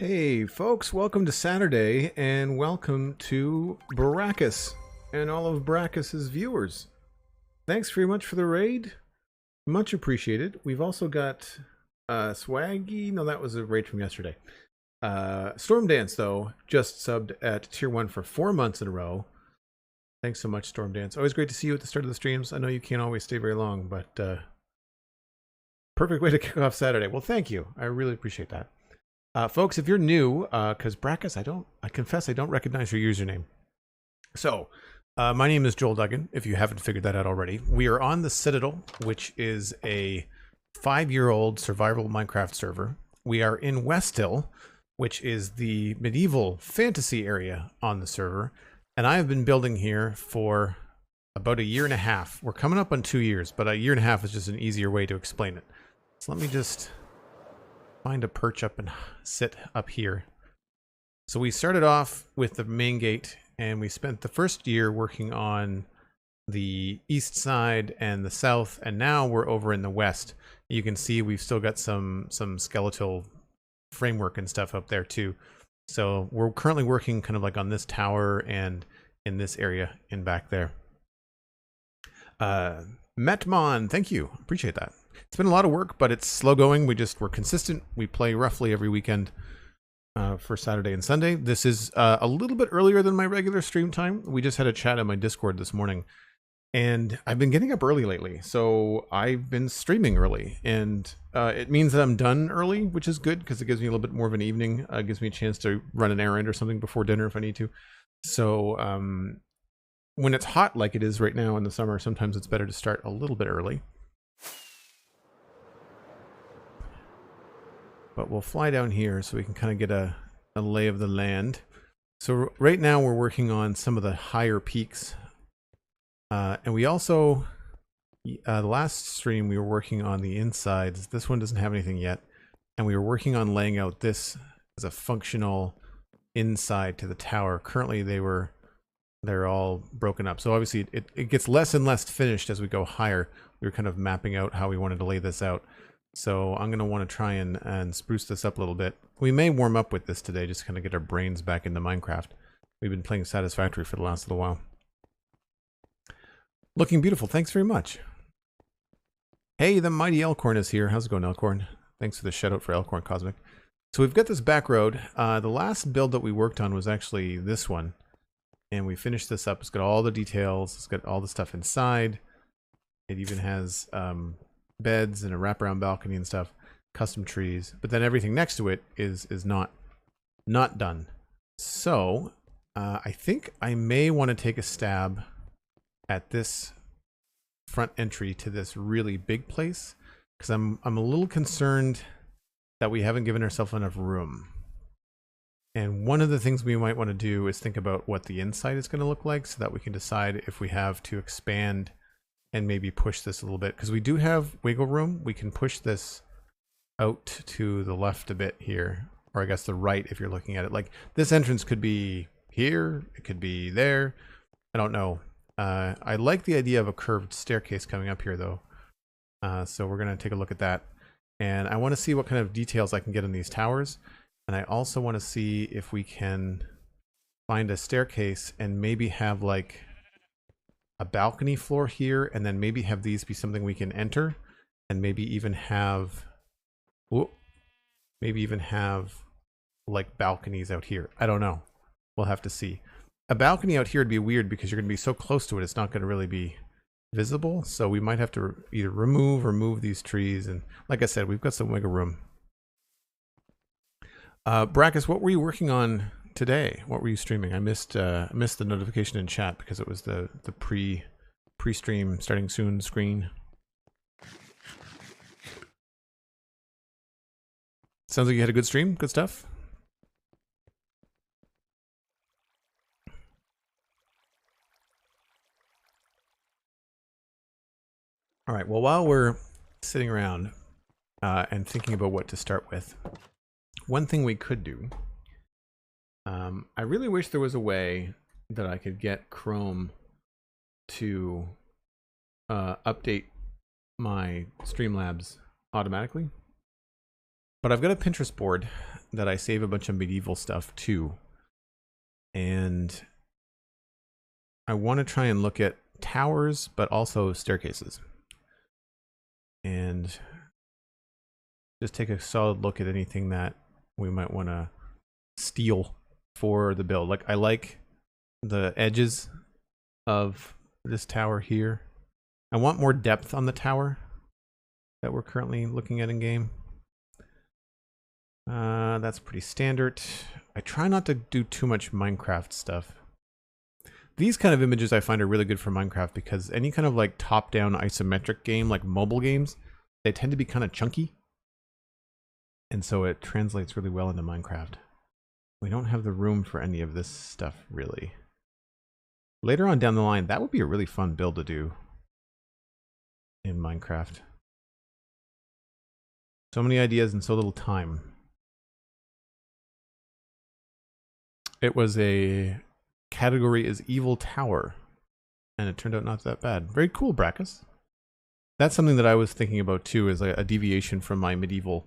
Hey folks, welcome to Saturday and welcome to Baracus and all of Baracus's viewers. Thanks very much for the raid. Much appreciated. We've also got Swaggy. No, that was a raid from yesterday. Storm Dance, though, just subbed at Tier 1 for 4 months in a row. Thanks so much, Storm Dance. Always great to see you at the start of the streams. I know you can't always stay very long, but perfect way to kick off Saturday. Well, thank you. I really appreciate that. Folks, if you're new, because Brackus, I confess I don't recognize your username. So, my name is Joel Duggan, if you haven't figured that out already. We are on the Citadel, which is a 5-year-old survival Minecraft server. We are in Westhill, which is the medieval fantasy area on the server. And I have been building here for about 1.5 years. We're coming up on 2 years, but 1.5 years is just an easier way to explain it. So let me just find a perch up and sit up here. So we started off with the main gate and we spent the first year working on the east side and the south, and now we're over in the west. You can see we've still got some skeletal framework and stuff up there too. So we're currently working kind of like on this tower and in this area in back there. Metmon, thank you. Appreciate that. It's been a lot of work, but it's slow going. We're consistent. We play roughly every weekend for Saturday and Sunday. This is a little bit earlier than my regular stream time. We just had a chat on my Discord this morning, and I've been getting up early lately. So I've been streaming early, and it means that I'm done early, which is good because it gives me a little bit more of an evening. It gives me a chance to run an errand or something before dinner if I need to. So when it's hot like it is right now in the summer, sometimes it's better to start a little bit early. But we'll fly down here so we can kind of get a lay of the land. So right now we're working on some of the higher peaks. And we also, the last stream we were working on the insides. This one doesn't have anything yet. And we were working on laying out this as a functional inside to the tower. Currently they're all broken up. So obviously it gets less and less finished as we go higher. We were kind of mapping out how we wanted to lay this out. So I'm going to want to try and spruce this up a little bit. We may warm up with this today, just kind of get our brains back into Minecraft. We've been playing Satisfactory for the last little while. Looking beautiful. Thanks very much. Hey, the mighty Elkhorn is here. How's it going, Elkhorn? Thanks for the shout out for Elkhorn Cosmic. So we've got this back road. The last build that we worked on was actually this one. And we finished this up. It's got all the details. It's got all the stuff inside. It even has beds and a wraparound balcony and stuff, custom trees, but then everything next to it is not done. So I think I may want to take a stab at this front entry to this really big place, because I'm a little concerned that we haven't given ourselves enough room. And one of the things we might want to do is think about what the inside is going to look like so that we can decide if we have to expand and maybe push this a little bit, because we do have wiggle room. We can push this out to the left a bit here, or I guess the right if you're looking at it. Like this entrance could be here, it could be there. I don't know. I like the idea of a curved staircase coming up here though. So we're going to take a look at that. And I want to see what kind of details I can get in these towers. And I also want to see if we can find a staircase and maybe have like a balcony floor here, and then maybe have these be something we can enter, and maybe even have like balconies out here. I don't know. We'll have to see. A balcony out here would be weird because you're going to be so close to it, it's not going to really be visible. So we might have to either remove or move these trees. And like I said, we've got some wiggle room. Brackus, what were you working on today? What were you streaming? I missed the notification in chat because it was the pre-stream starting soon screen. Sounds like you had a good stream. Good stuff. All right. Well, while we're sitting around and thinking about what to start with, one thing we could do. I really wish there was a way that I could get Chrome to update my Streamlabs automatically. But I've got a Pinterest board that I save a bunch of medieval stuff too. And I want to try and look at towers, but also staircases. And just take a solid look at anything that we might want to steal for the build. Like, I like the edges of this tower here. I want more depth on the tower that we're currently looking at in game. That's pretty standard. I try not to do too much Minecraft stuff. These kind of images I find are really good for Minecraft because any kind of like top-down isometric game, like mobile games, they tend to be kind of chunky. And so it translates really well into Minecraft. We don't have the room for any of this stuff, really. Later on down the line, that would be a really fun build to do in Minecraft. So many ideas and so little time. It was a category is evil tower, and it turned out not that bad. Very cool, Brackus. That's something that I was thinking about too, is a deviation from my medieval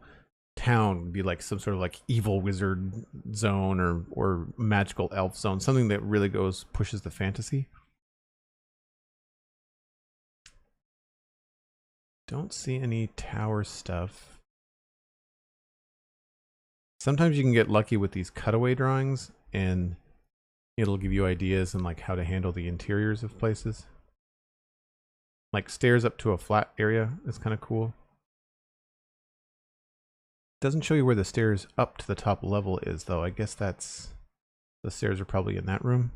town. Would be like some sort of like evil wizard zone or magical elf zone, something that really pushes the fantasy. Don't see any tower stuff. Sometimes you can get lucky with these cutaway drawings and it'll give you ideas on like how to handle the interiors of places. Like stairs up to a flat area is kind of cool. Doesn't show you where the stairs up to the top level is though. I guess that's, the stairs are probably in that room.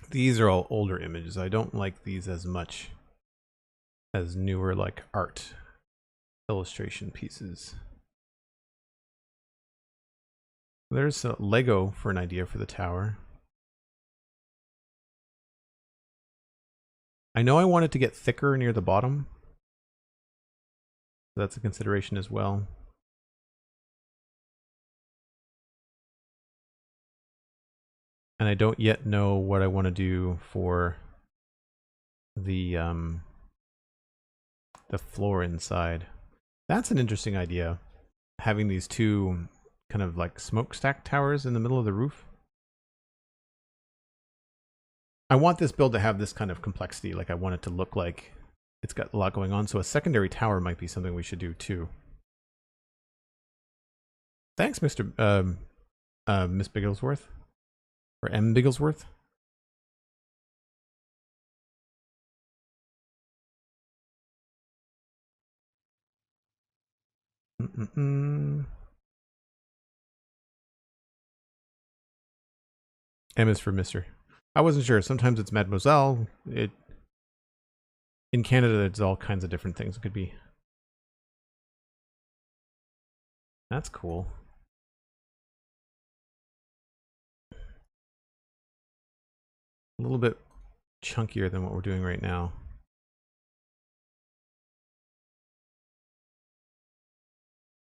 These are all older images. I don't like these as much as newer like art illustration pieces. There's a Lego for an idea for the tower. I know I want it to get thicker near the bottom. That's a consideration as well. And I don't yet know what I want to do for the floor inside. That's an interesting idea. Having these two kind of like smokestack towers in the middle of the roof. I want this build to have this kind of complexity. Like I want it to look like it's got a lot going on. So a secondary tower might be something we should do too. Thanks, Miss Bigglesworth. Or M. Bigglesworth. M is for Mr. I wasn't sure. Sometimes it's Mademoiselle. In Canada, it's all kinds of different things. It could be. That's cool. A little bit chunkier than what we're doing right now.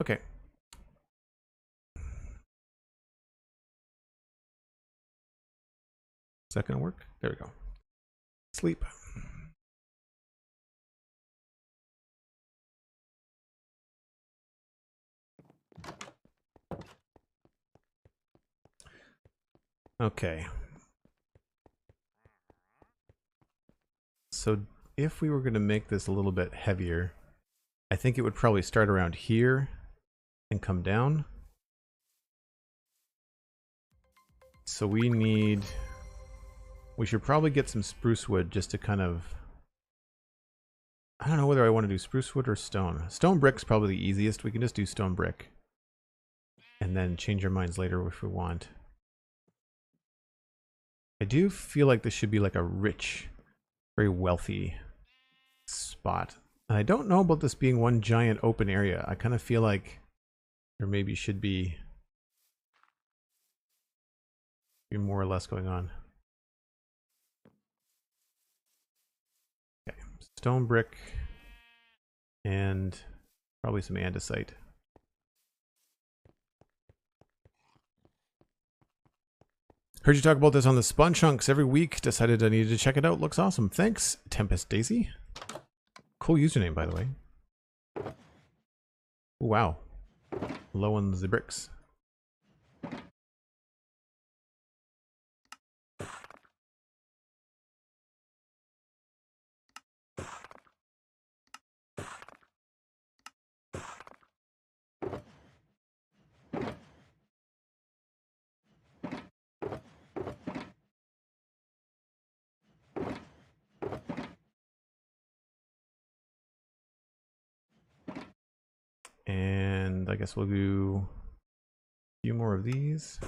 Okay. Is that going to work? There we go. Sleep. Okay. So if we were going to make this a little bit heavier, I think it would probably start around here and come down. So we should probably get some spruce wood just to kind of, I don't know whether I want to do spruce wood or stone. Stone brick's probably the easiest. We can just do stone brick and then change our minds later if we want. I do feel like this should be like a rich, very wealthy spot. And I don't know about this being one giant open area. I kind of feel like there maybe should be more or less going on. Okay, stone brick and probably some andesite. Heard you talk about this on the Spawn Chunks every week. Decided I needed to check it out. Looks awesome. Thanks, Tempest Daisy. Cool username, by the way. Wow. Low on the bricks. And I guess we'll do a few more of these.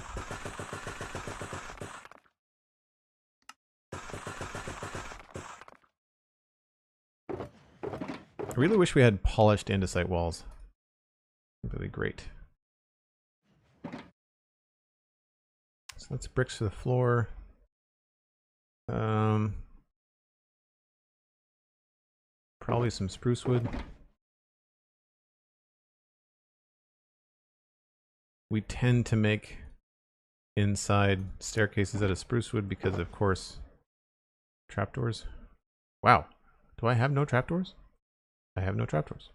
I really wish we had polished andesite walls. That'd be great. So that's bricks for the floor. Probably some spruce wood. We tend to make inside staircases out of spruce wood because, of course, trapdoors. Wow. Do I have no trapdoors? I have no trapdoors.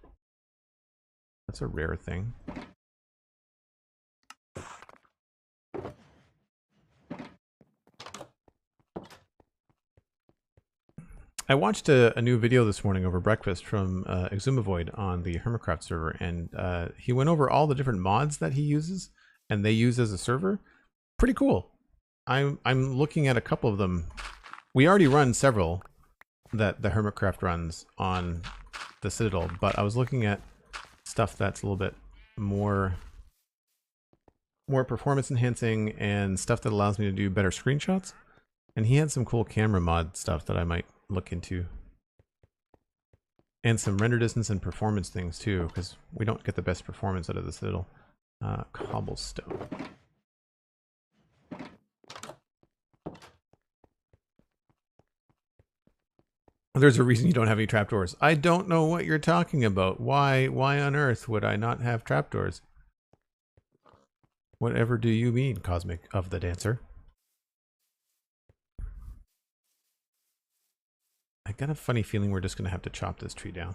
That's a rare thing. I watched a new video this morning over breakfast from Exumavoid on the Hermitcraft server, and he went over all the different mods that he uses and they use as a server. Pretty cool. I'm looking at a couple of them. We already run several that the Hermitcraft runs on the Citadel, but I was looking at stuff that's a little bit more performance enhancing and stuff that allows me to do better screenshots. And he had some cool camera mod stuff that I might look into. And some render distance and performance things too, because we don't get the best performance out of the Citadel. Cobblestone. There's a reason you don't have any trapdoors. I don't know what you're talking about. Why on earth would I not have trapdoors? Whatever do you mean, Cosmic of the Dancer? I got a funny feeling we're just going to have to chop this tree down.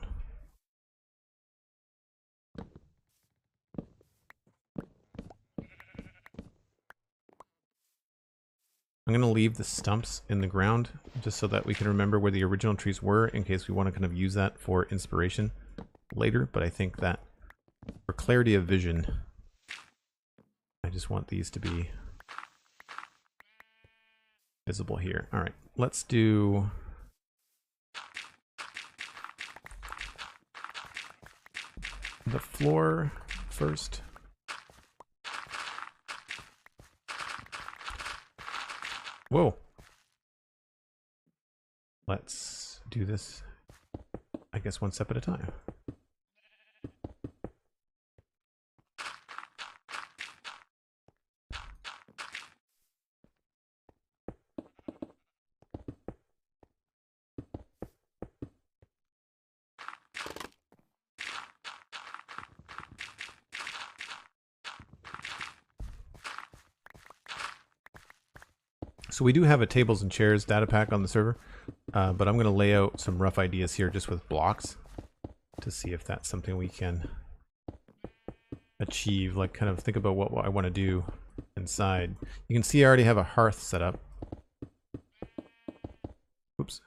I'm going to leave the stumps in the ground just so that we can remember where the original trees were in case we want to kind of use that for inspiration later. But I think that for clarity of vision, I just want these to be visible here. All right, let's do... the floor first. Whoa. Let's do this, I guess, one step at a time. So we do have a tables and chairs data pack on the server, but I'm going to lay out some rough ideas here just with blocks to see if that's something we can achieve, like kind of think about what I want to do inside. You can see I already have a hearth set up. Oops.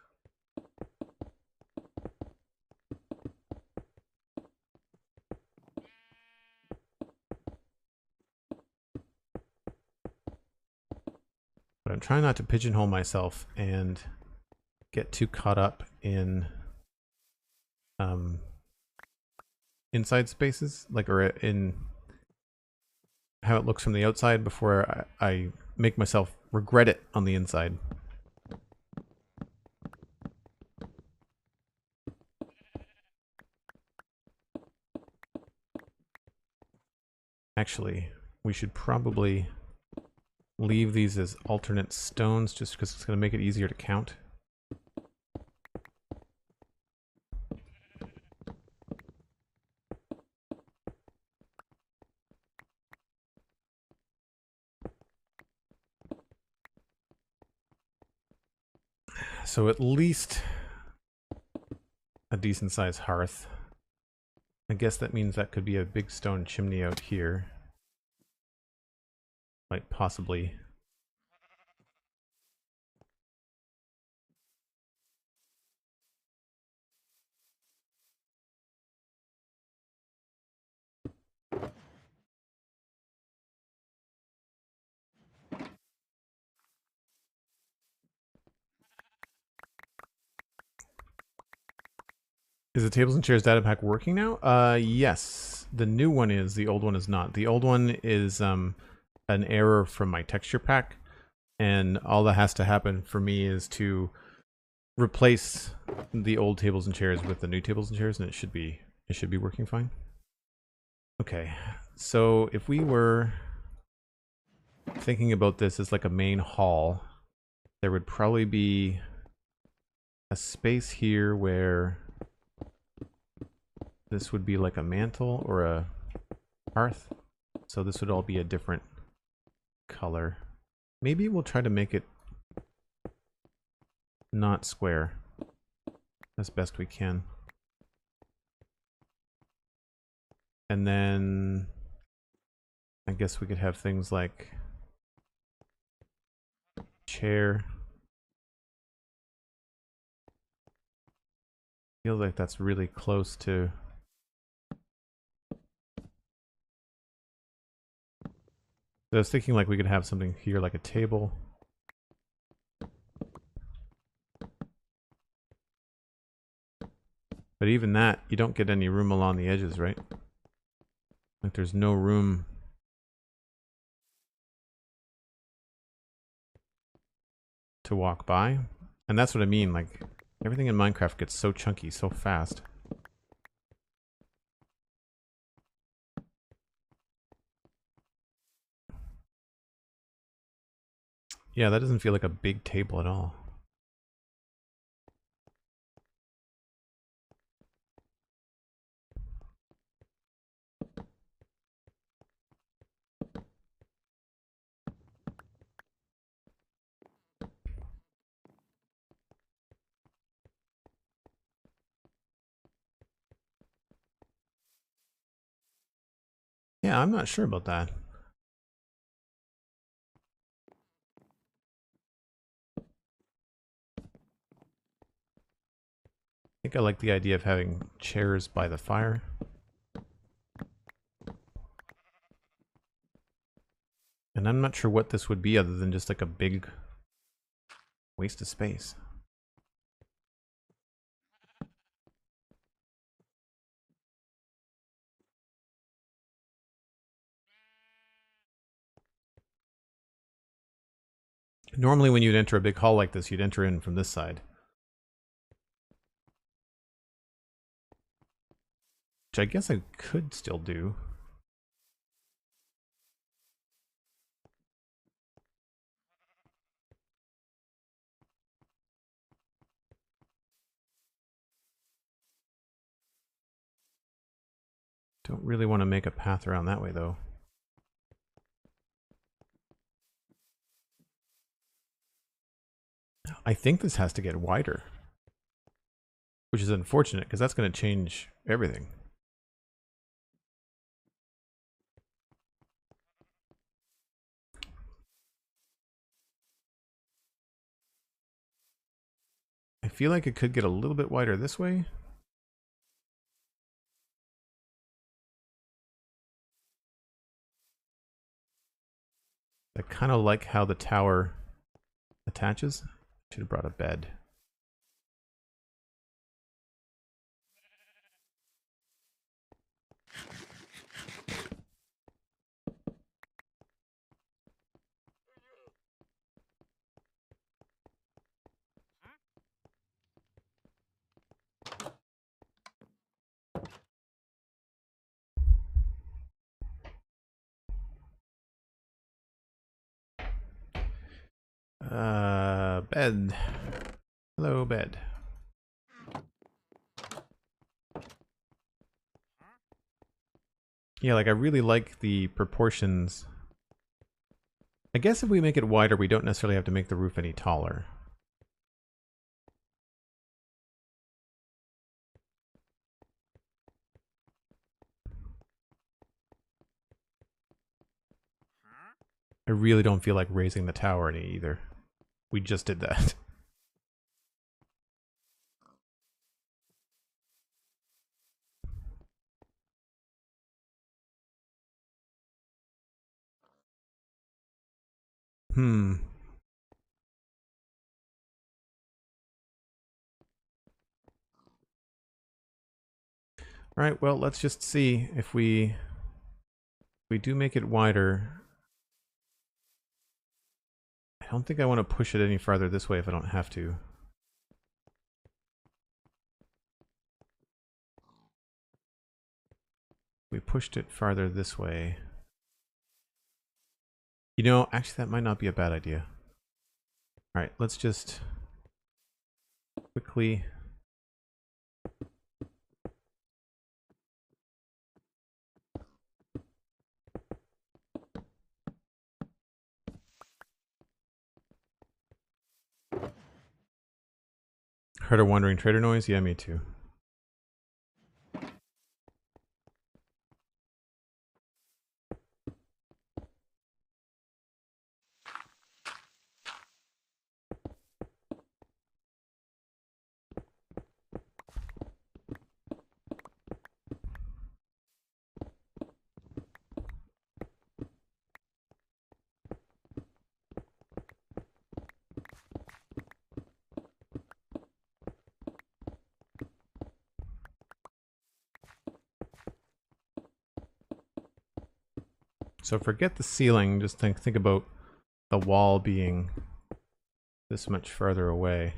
But I'm trying not to pigeonhole myself and get too caught up in inside spaces, like, or in how it looks from the outside before I make myself regret it on the inside. Actually, we should probably leave these as alternate stones just because it's going to make it easier to count. So at least a decent sized hearth. I guess that means that could be a big stone chimney out here. Might possibly. Is the tables and chairs data pack working now? Yes. The new one is. The old one is not. The old one is an error from my texture pack, and all that has to happen for me is to replace the old tables and chairs with the new tables and chairs, and it should be working fine. Okay, so if we were thinking about this as like a main hall, there would probably be a space here where this would be like a mantle or a hearth. So this would all be a different color. Maybe we'll try to make it not square as best we can. And then I guess we could have things like chair. Feels like that's really close to. So I was thinking like we could have something here like a table. But even that, you don't get any room along the edges, right? Like there's no room to walk by. And that's what I mean, like everything in Minecraft gets so chunky so fast. Yeah, that doesn't feel like a big table at all. Yeah, I'm not sure about that. I think I like the idea of having chairs by the fire. And I'm not sure what this would be other than just like a big waste of space. Normally when you'd enter a big hall like this, you'd enter in from this side. Which I guess I could still do. Don't really want to make a path around that way though. I think this has to get wider. Which is unfortunate because that's going to change everything. I feel like it could get a little bit wider this way. I kind of like how the tower attaches. Should have brought a bed. Bed. Hello, bed. Yeah, like I really like the proportions. I guess if we make it wider, we don't necessarily have to make the roof any taller. I really don't feel like raising the tower any either. We just did that. All right, well, let's just see if we do make it wider. I don't think I want to push it any farther this way if I don't have to. We pushed it farther this way. You know, actually that might not be a bad idea. All right, let's just quickly heard a wandering trader noise? Yeah, me too. So forget the ceiling, just think about the wall being this much further away.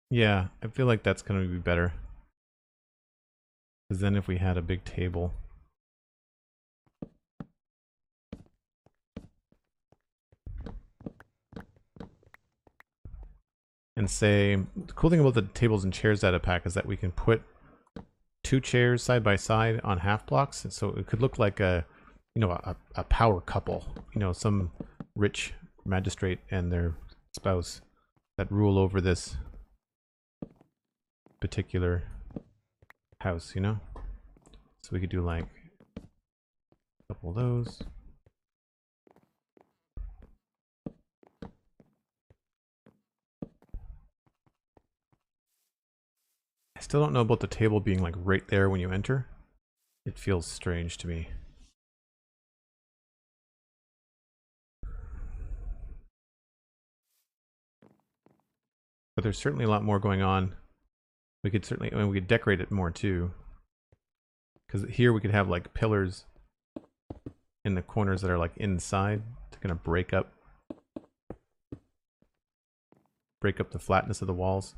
Yeah, I feel like that's going to be better. Because then if we had a big table... And say, the cool thing about the tables and chairs data pack is that we can put 2 chairs side by side on half blocks. So it could look like a, you know, a power couple. You know, some rich magistrate and their spouse that rule over this particular house, you know? So we could do like a couple of those. I still don't know about the table being like right there when you enter. It feels strange to me. But there's certainly a lot more going on. We could certainly, I mean, we could decorate it more too. Because here we could have like pillars in the corners that are like inside to kind of break up the flatness of the walls.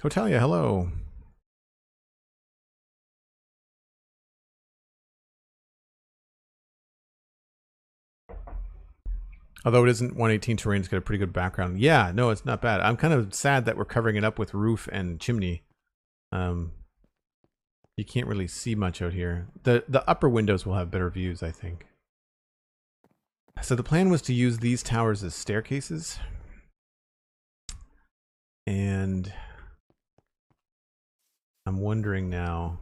Hotalia, hello. Although it isn't 118 terrain, it's got a pretty good background. Yeah, no, it's not bad. I'm kind of sad that we're covering it up with roof and chimney. You can't really see much out here. The upper windows will have better views, I think. So the plan was to use these towers as staircases. And I'm wondering now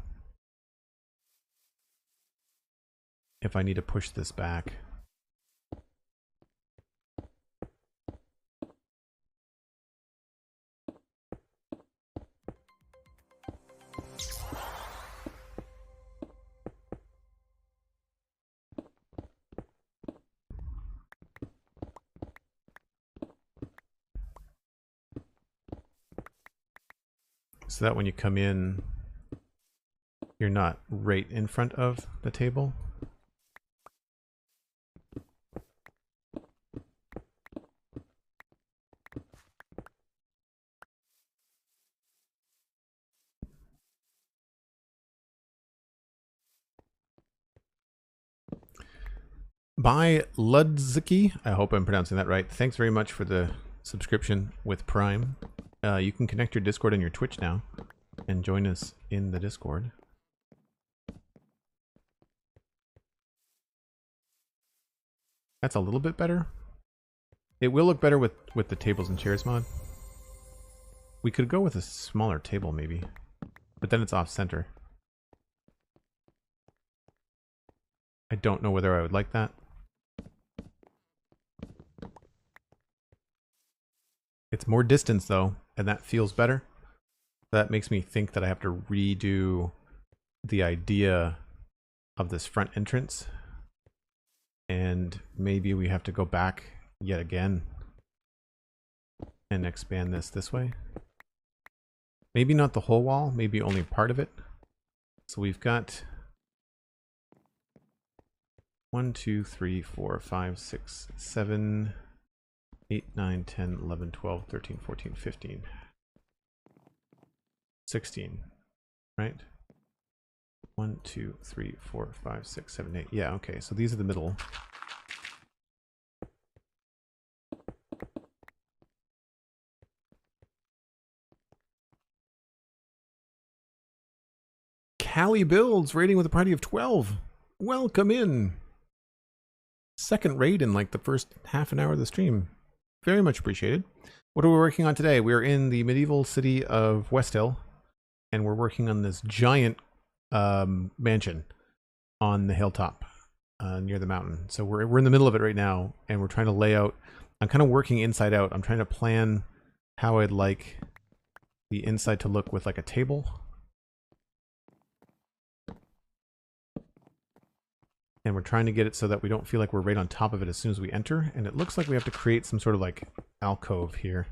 if I need to push this back. So that when you come in, you're not right in front of the table. By Ludziki, I hope I'm pronouncing that right. Thanks very much for the subscription with Prime. You can connect your Discord and your Twitch now and join us in the Discord. That's a little bit better. It will look better with the tables and chairs mod. We could go with a smaller table maybe, but then it's off center. I don't know whether I would like that. It's more distance though, and that feels better. That makes me think that I have to redo the idea of this front entrance. And maybe we have to go back yet again and expand this way. Maybe not the whole wall, maybe only part of it. So we've got 1, 2, 3, 4, 5, 6, 7, 8, 9, 10, 11, 12, 13, 14, 15, 16, right? 1, 2, 3, 4, 5, 6, 7, 8. Yeah, okay, so these are the middle. Callie Builds raiding with a party of 12. Welcome in. Second raid in like the first half an hour of the stream. Very much appreciated. What are we working on today? We're in the medieval city of West Hill, and we're working on this giant mansion on the hilltop near the mountain. So we're in the middle of it right now, and we're trying to lay out. I'm kind of working inside out. I'm trying to plan how I'd like the inside to look with like a table. And we're trying to get it so that we don't feel like we're right on top of it as soon as we enter. And it looks like we have to create some sort of like alcove here.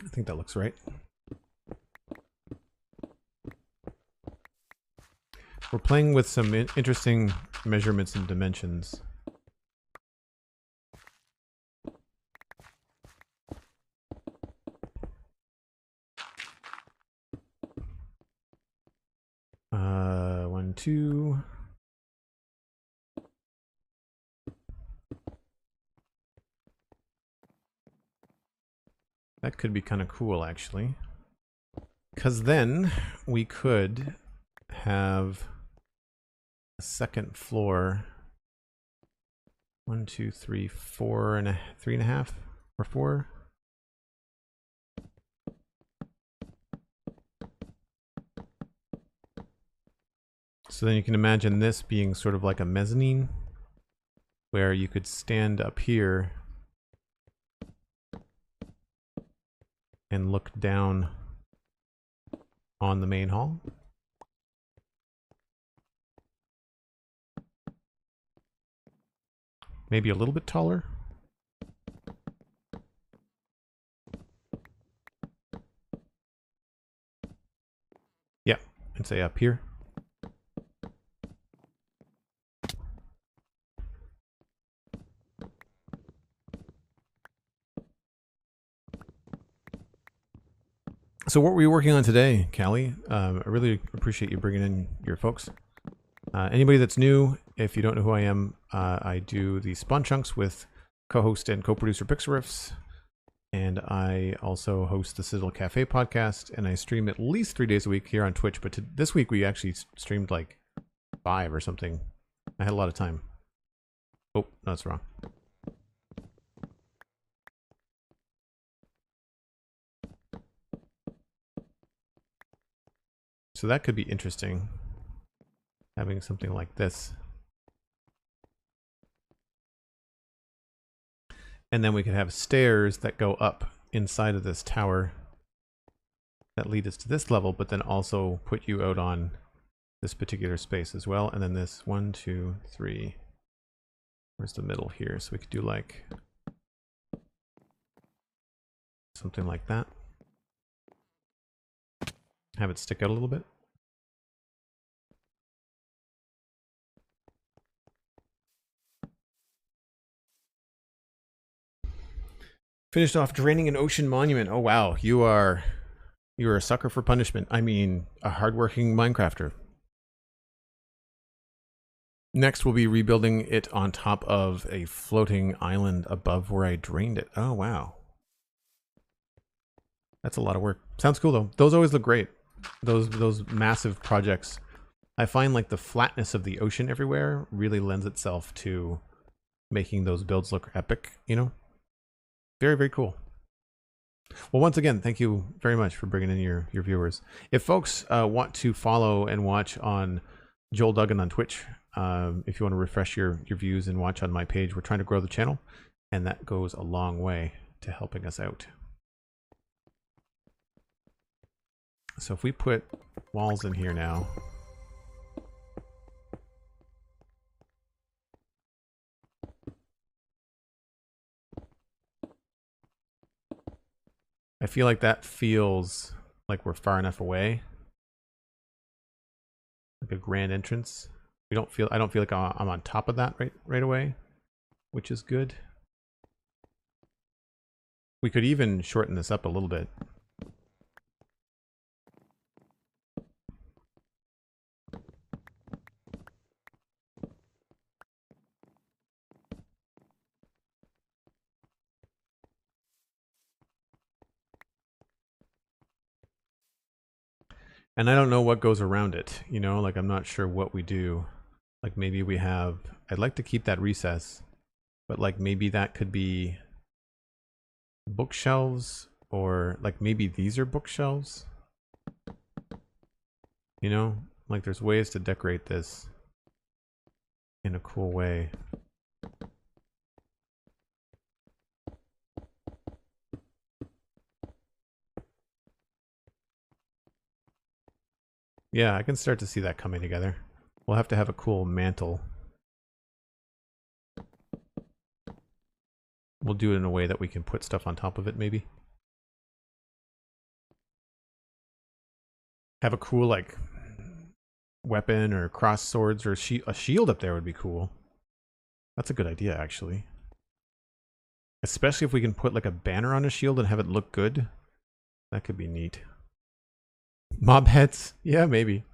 I think that looks right. We're playing with some interesting measurements and dimensions. One, two. That could be kind of cool, actually. Because then we could have a second floor. 1, 2, 3, 4 and 3.5 or 4. So then you can imagine this being sort of like a mezzanine where you could stand up here and look down on the main hall. Maybe a little bit taller. Yeah, I'd say up here. So what were you working on today, Callie? I really appreciate you bringing in your folks. Anybody that's new, if you don't know who I am, I do the Spawn Chunks with co-host and co-producer Pixariffs, and I also host the Citadel Cafe podcast, and I stream at least 3 days a week here on Twitch, but this week we actually streamed like 5 or something. I had a lot of time. Oh, no, that's wrong. So that could be interesting, having something like this. And then we could have stairs that go up inside of this tower that lead us to this level, but then also put you out on this particular space as well. And then this 1, 2, 3. Where's the middle here? So we could do like something like that. Have it stick out a little bit. Finished off draining an ocean monument. Oh wow, you're a sucker for punishment. I mean, a hardworking Minecrafter. Next, we'll be rebuilding it on top of a floating island above where I drained it. Oh wow, that's a lot of work. Sounds cool though. Those always look great. Those massive projects. I find like the flatness of the ocean everywhere really lends itself to making those builds look epic. You know. Very, very cool. Well, once again, thank you very much for bringing in your viewers. If folks want to follow and watch on Joel Duggan on Twitch, if you want to refresh your views and watch on my page, we're trying to grow the channel, and that goes a long way to helping us out. So if we put walls in here now, I feel like that feels like we're far enough away. Like a grand entrance. I don't feel like I'm on top of that right away, which is good. We could even shorten this up a little bit. And I don't know what goes around it, you know, like I'm not sure what we do. Like maybe we have, I'd like to keep that recess, but like maybe that could be bookshelves, or like maybe these are bookshelves. You know, like there's ways to decorate this in a cool way. Yeah, I can start to see that coming together. We'll have to have a cool mantle. We'll do it in a way that we can put stuff on top of it, maybe. Have a cool, like, weapon or cross swords or a shield up there would be cool. That's a good idea, actually. Especially if we can put, like, a banner on a shield and have it look good. That could be neat. Mob heads? Yeah, maybe.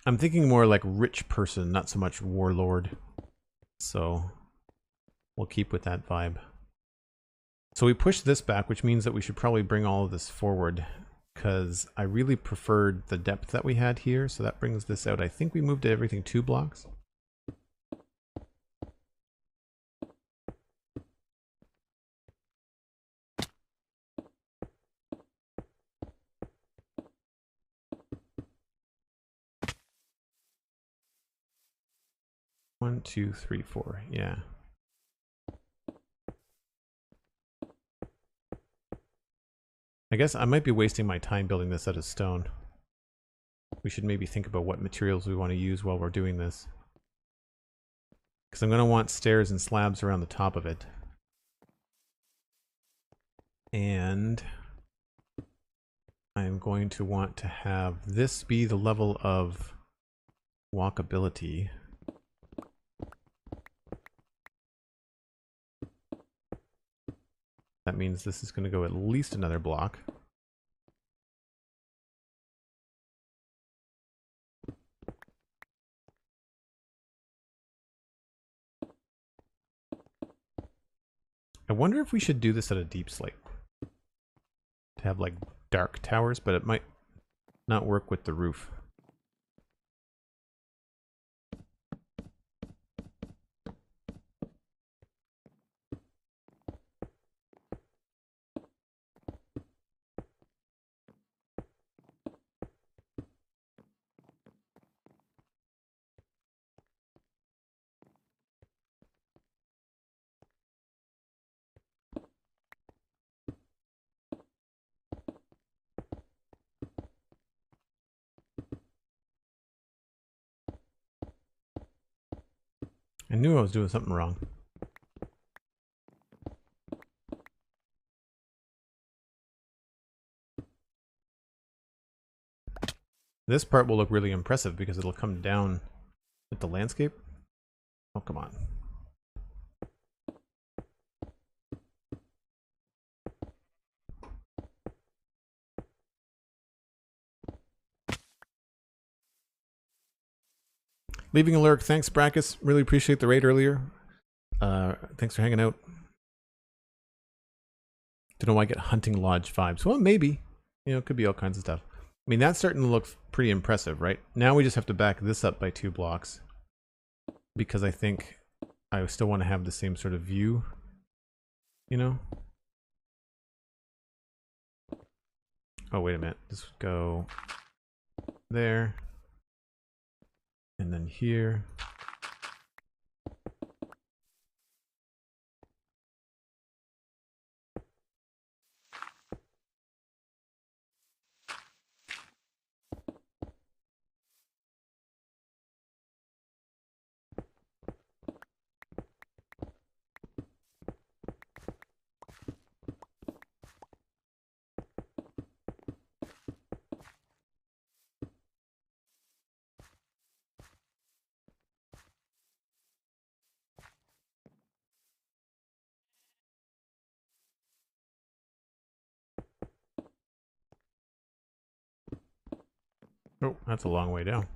I'm thinking more like rich person, not so much warlord. So we'll keep with that vibe. So we push this back, which means that we should probably bring all of this forward, because I really preferred the depth that we had here. So that brings this out. I think we moved everything 2 blocks. One, two, three, 4. Yeah. I guess I might be wasting my time building this out of stone. We should maybe think about what materials we want to use while we're doing this. Because I'm going to want stairs and slabs around the top of it. And I'm going to want to have this be the level of walkability. That means this is going to go at least another block. I wonder if we should do this at a deep slate. To have like dark towers, but it might not work with the roof. I knew I was doing something wrong. This part will look really impressive because it'll come down with the landscape. Oh, come on. Leaving a lurk. Thanks, Brackus. Really appreciate the raid earlier. Thanks for hanging out. Don't know why I get Hunting Lodge vibes. Well, maybe. You know, it could be all kinds of stuff. I mean, that's starting to look pretty impressive, right? Now we just have to back this up by 2 blocks. Because I think I still want to have the same sort of view. You know? Oh, wait a minute. This would go there. And then here. Oh, that's a long way down.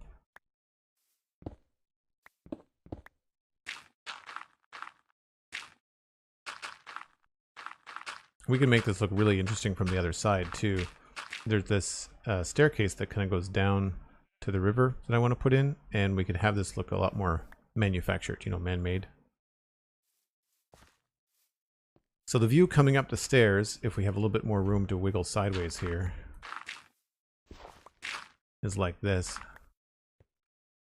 We can make this look really interesting from the other side, too. There's this staircase that kind of goes down to the river that I want to put in, and we could have this look a lot more manufactured, you know, man-made. So the view coming up the stairs, if we have a little bit more room to wiggle sideways here, is like this.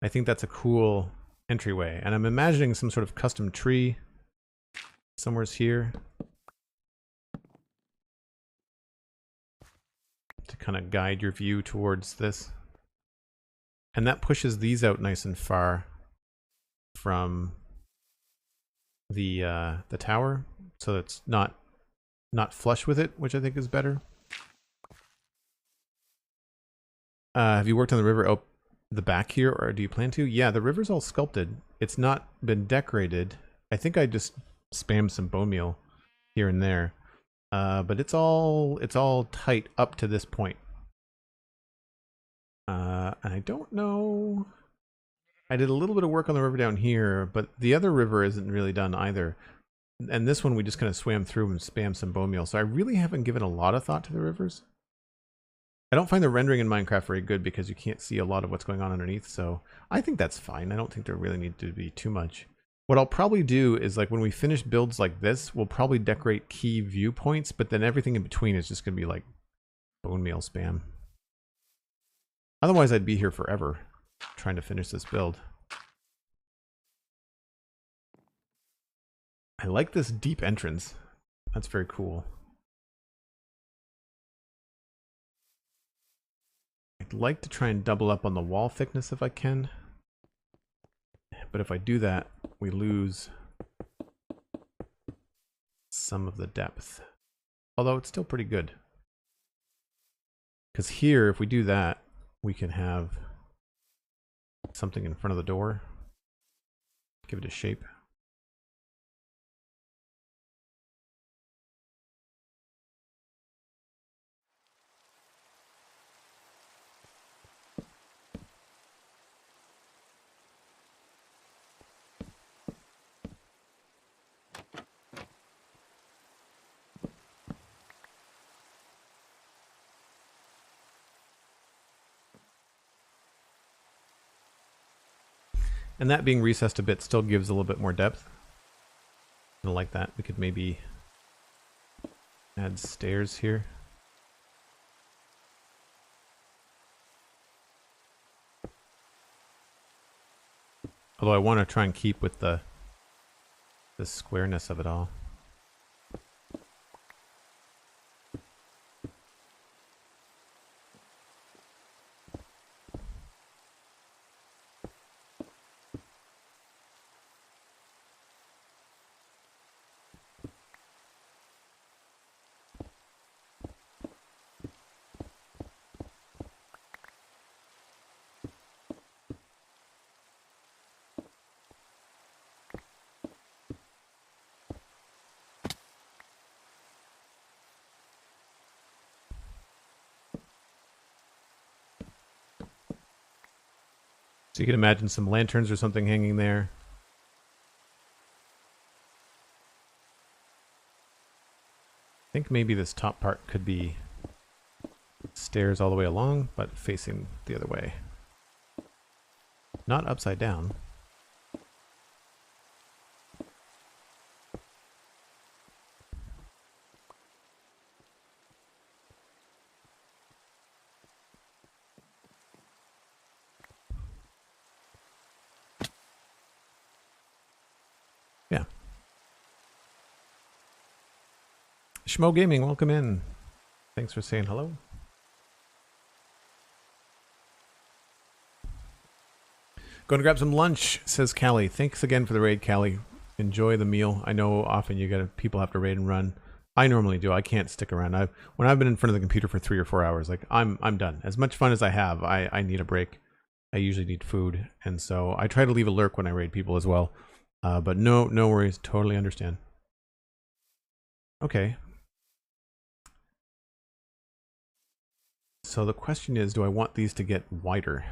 I think that's a cool entryway, and I'm imagining some sort of custom tree somewhere's here to kind of guide your view towards this. And that pushes these out nice and far from the tower, so it's not flush with it, which I think is better. Have you worked on the river out the back here, or do you plan to? Yeah, the river's all sculpted. It's not been decorated. I think I just spammed some bone meal here and there, but it's all tight up to this point. And I don't know. I did a little bit of work on the river down here, but the other river isn't really done either. And this one we just kind of swam through and spammed some bone meal. So I really haven't given a lot of thought to the rivers. I don't find the rendering in Minecraft very good because you can't see a lot of what's going on underneath, so I think that's fine. I don't think there really need to be too much. What I'll probably do is, like, when we finish builds like this, we'll probably decorate key viewpoints, but then everything in between is just going to be like bone meal spam. Otherwise, I'd be here forever trying to finish this build. I like this deep entrance. That's very cool. I'd like to try and double up on the wall thickness if I can. But if I do that, we lose some of the depth. Although it's still pretty good. Because here, if we do that, we can have something in front of the door. Give it a shape. And that being recessed a bit still gives a little bit more depth. I like that. We could maybe add stairs here. Although I want to try and keep with the squareness of it all. So you can imagine some lanterns or something hanging there. I think maybe this top part could be stairs all the way along, but facing the other way. Not upside down. Yeah. Schmo Gaming, welcome in. Thanks for saying hello. Going to grab some lunch, says Callie. Thanks again for the raid, Callie. Enjoy the meal. I know often people have to raid and run. I normally do. I can't stick around. When I've been in front of the computer for 3 or 4 hours, like I'm done. As much fun as I have, I need a break. I usually need food, and so I try to leave a lurk when I raid people as well. But no worries. Totally understand. Okay. So the question is, do I want these to get wider?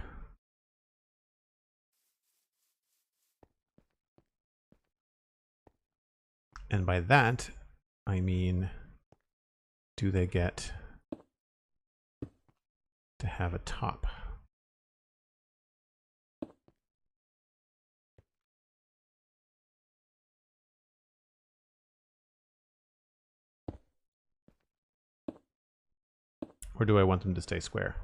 And by that, I mean, do they get to have a top? Or do I want them to stay square?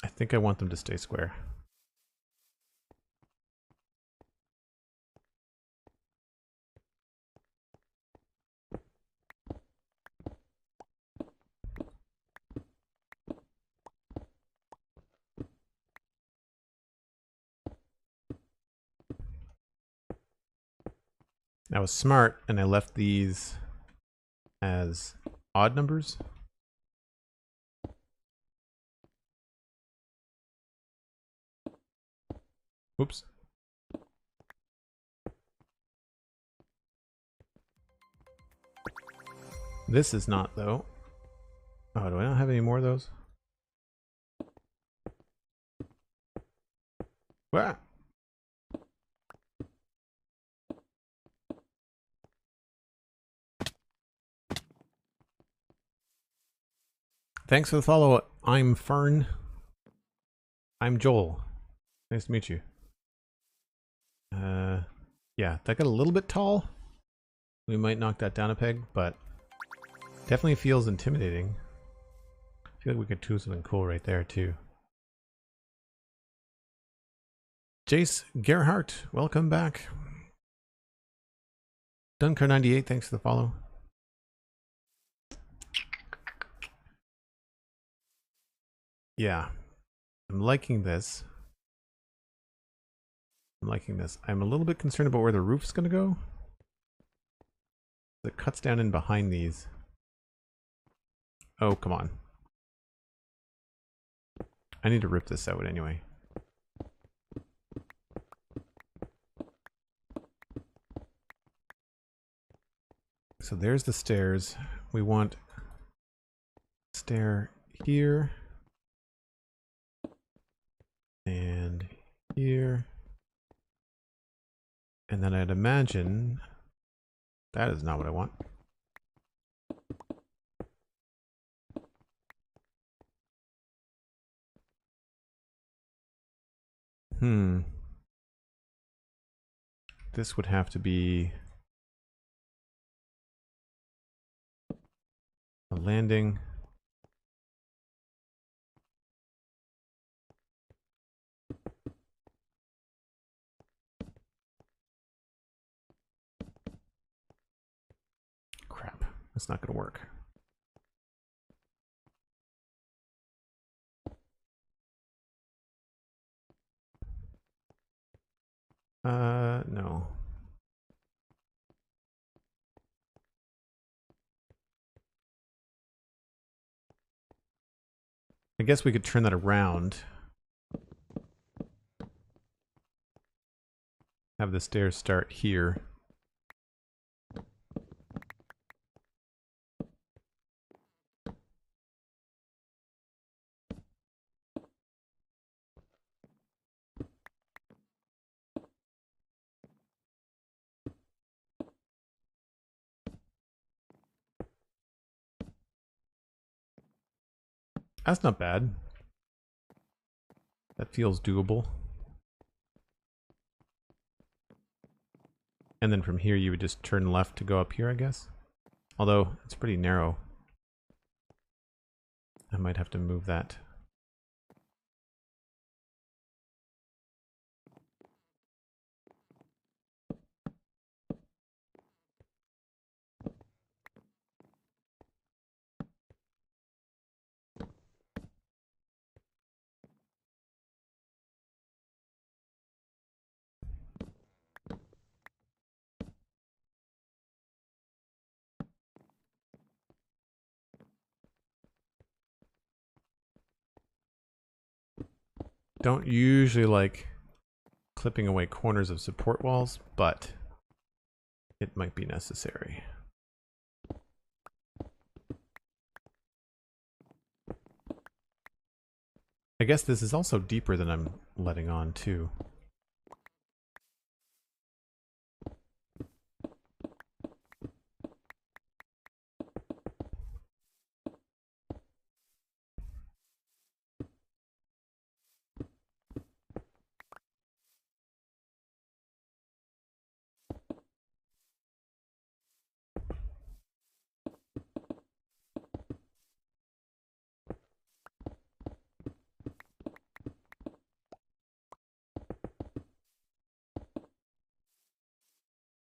I think I want them to stay square. I was smart and I left these as odd numbers. Oops. This is not, though. Oh, do I not have any more of those? What? Thanks for the follow. I'm Fern. I'm Joel. Nice to meet you. Yeah, that got a little bit tall. We might knock that down a peg, but definitely feels intimidating. I feel like we could do something cool right there, too. Jace Gerhardt, welcome back. Dunkar98, thanks for the follow. Yeah, I'm liking this. I'm a little bit concerned about where the roof's going to go. It cuts down in behind these. Oh, come on. I need to rip this out anyway. So there's the stairs. We want stair here. And here. And then I'd imagine that is not what I want. This would have to be a landing. Crap, that's not going to work. No. I guess we could turn that around. have the stairs start here. That's not bad. That feels doable. And then from here you would just turn left to go up here, I guess. Although it's pretty narrow. I might have to move that. Don't usually like clipping away corners of support walls, but it might be necessary. I guess this is also deeper than I'm letting on too.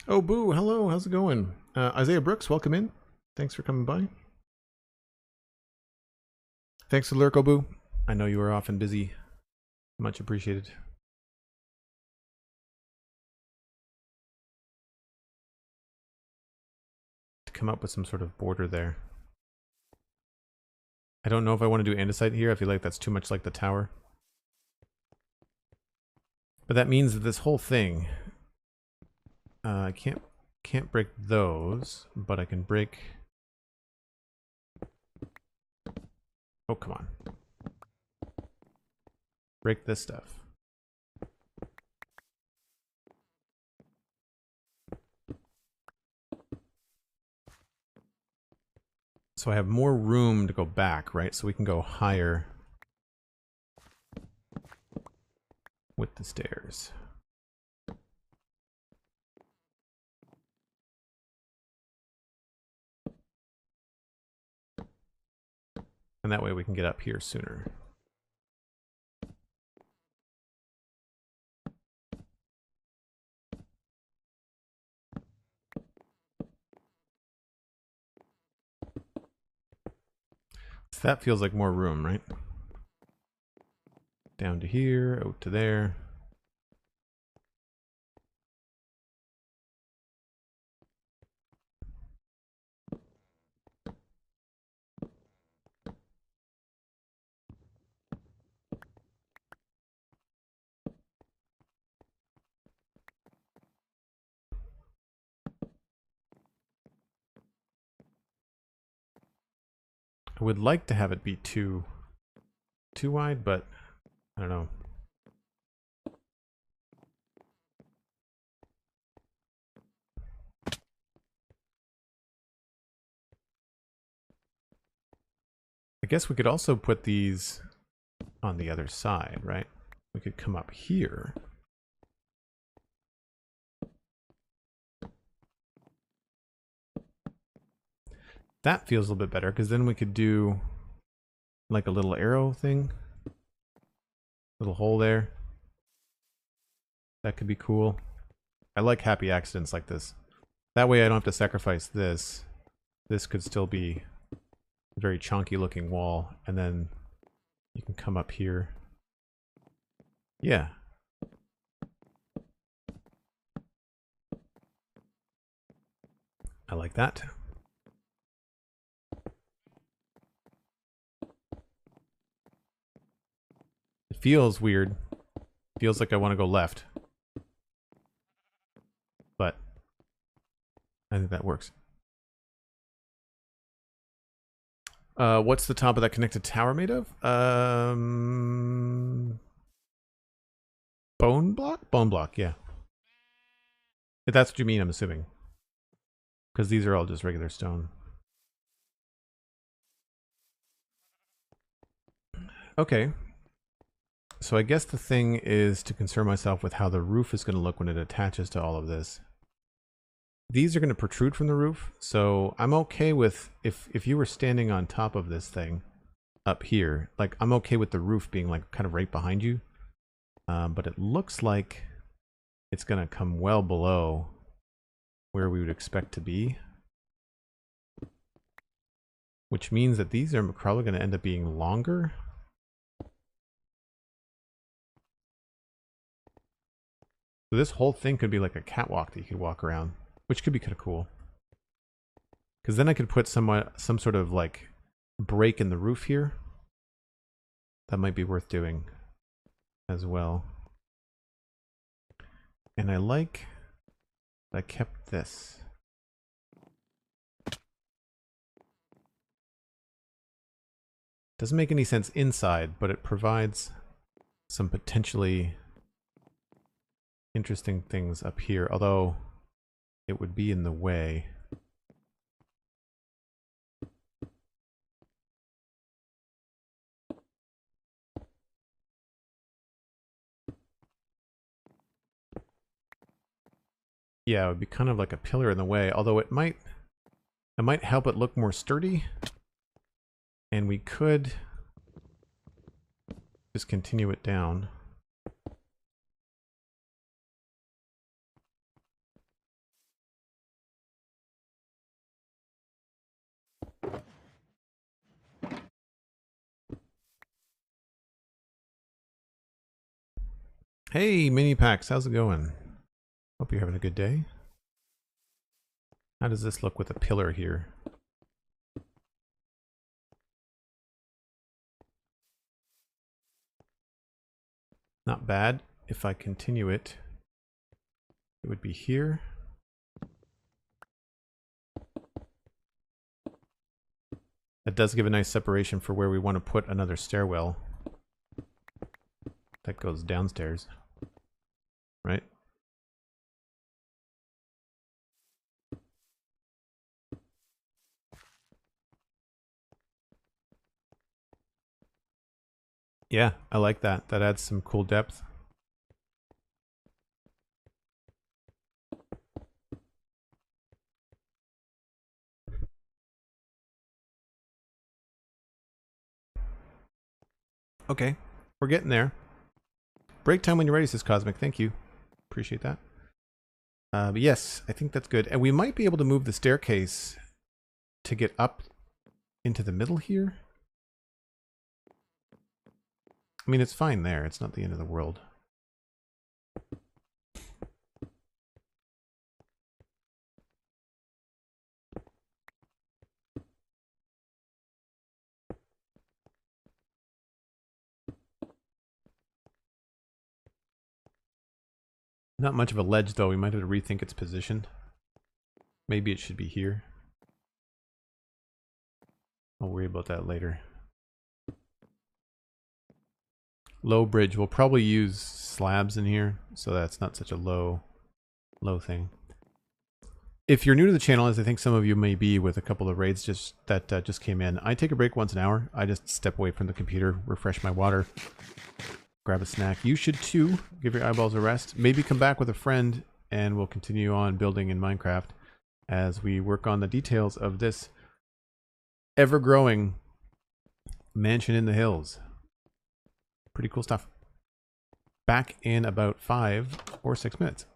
Oh, Boo, hello, how's it going? Isaiah Brooks, welcome in. Thanks for coming by. Thanks to Lurko, Boo. I know you are often busy. Much appreciated. To come up with some sort of border there. I don't know if I want to do andesite here. I feel like that's too much like the tower. But that means that this whole thing... I can't break those, but I can break... Oh, come on. Break this stuff. So I have more room to go back, right? So we can go higher with the stairs. And that way we can get up here sooner. So that feels like more room, right? Down to here, out to there. I would like to have it be too wide, but I don't know. I guess we could also put these on the other side, right? We could come up here. That feels a little bit better, because then we could do like a little arrow thing. Little hole there. That could be cool. I like happy accidents like this. That way I don't have to sacrifice this. This could still be a very chunky looking wall, and then you can come up here. Yeah. I like that. It feels weird. Feels like I want to go left. I think that works. What's the top of that connected tower made of? Bone block? Bone block, yeah. If that's what you mean, I'm assuming. Because these are all just regular stone. Okay. So I guess the thing is to concern myself with how the roof is going to look when it attaches to all of this. These are going to protrude from the roof, so I'm okay with, if you were standing on top of this thing up here, like I'm okay with the roof being like kind of right behind you. But it looks like it's going to come well below where we would expect to be. Which means that these are probably going to end up being longer. So this whole thing could be like a catwalk that you could walk around, which could be kind of cool. Because then I could put some sort of like break in the roof here. That might be worth doing as well. And I like that I kept this. Doesn't make any sense inside, but it provides some potentially interesting things up here, although it would be in the way. Yeah, it would be kind of like a pillar in the way, although it might help it look more sturdy. And we could just continue it down. Hey, Mini Packs, how's it going? Hope you're having a good day. How does this look with a pillar here? Not bad. If I continue it, it would be here. That does give a nice separation for where we want to put another stairwell. That goes downstairs, right? Yeah, I like that. That adds some cool depth. Okay, we're getting there. Break time when you're ready, says Cosmic. Thank you. Appreciate that. But yes, I think that's good. And we might be able to move the staircase to get up into the middle here. I mean, it's fine there. It's not the end of the world. Not much of a ledge, though. We might have to rethink its position. Maybe it should be here. I'll worry about that later. Low bridge. We'll probably use slabs in here, so that's not such a low thing. If you're new to the channel, as I think some of you may be with a couple of raids that just came in, I take a break once an hour. I just step away from the computer, refresh my water, grab a snack. You should too. Give your eyeballs a rest. Maybe come back with a friend and we'll continue on building in Minecraft as we work on the details of this ever-growing mansion in the hills. Pretty cool stuff. Back in about 5 or 6 minutes.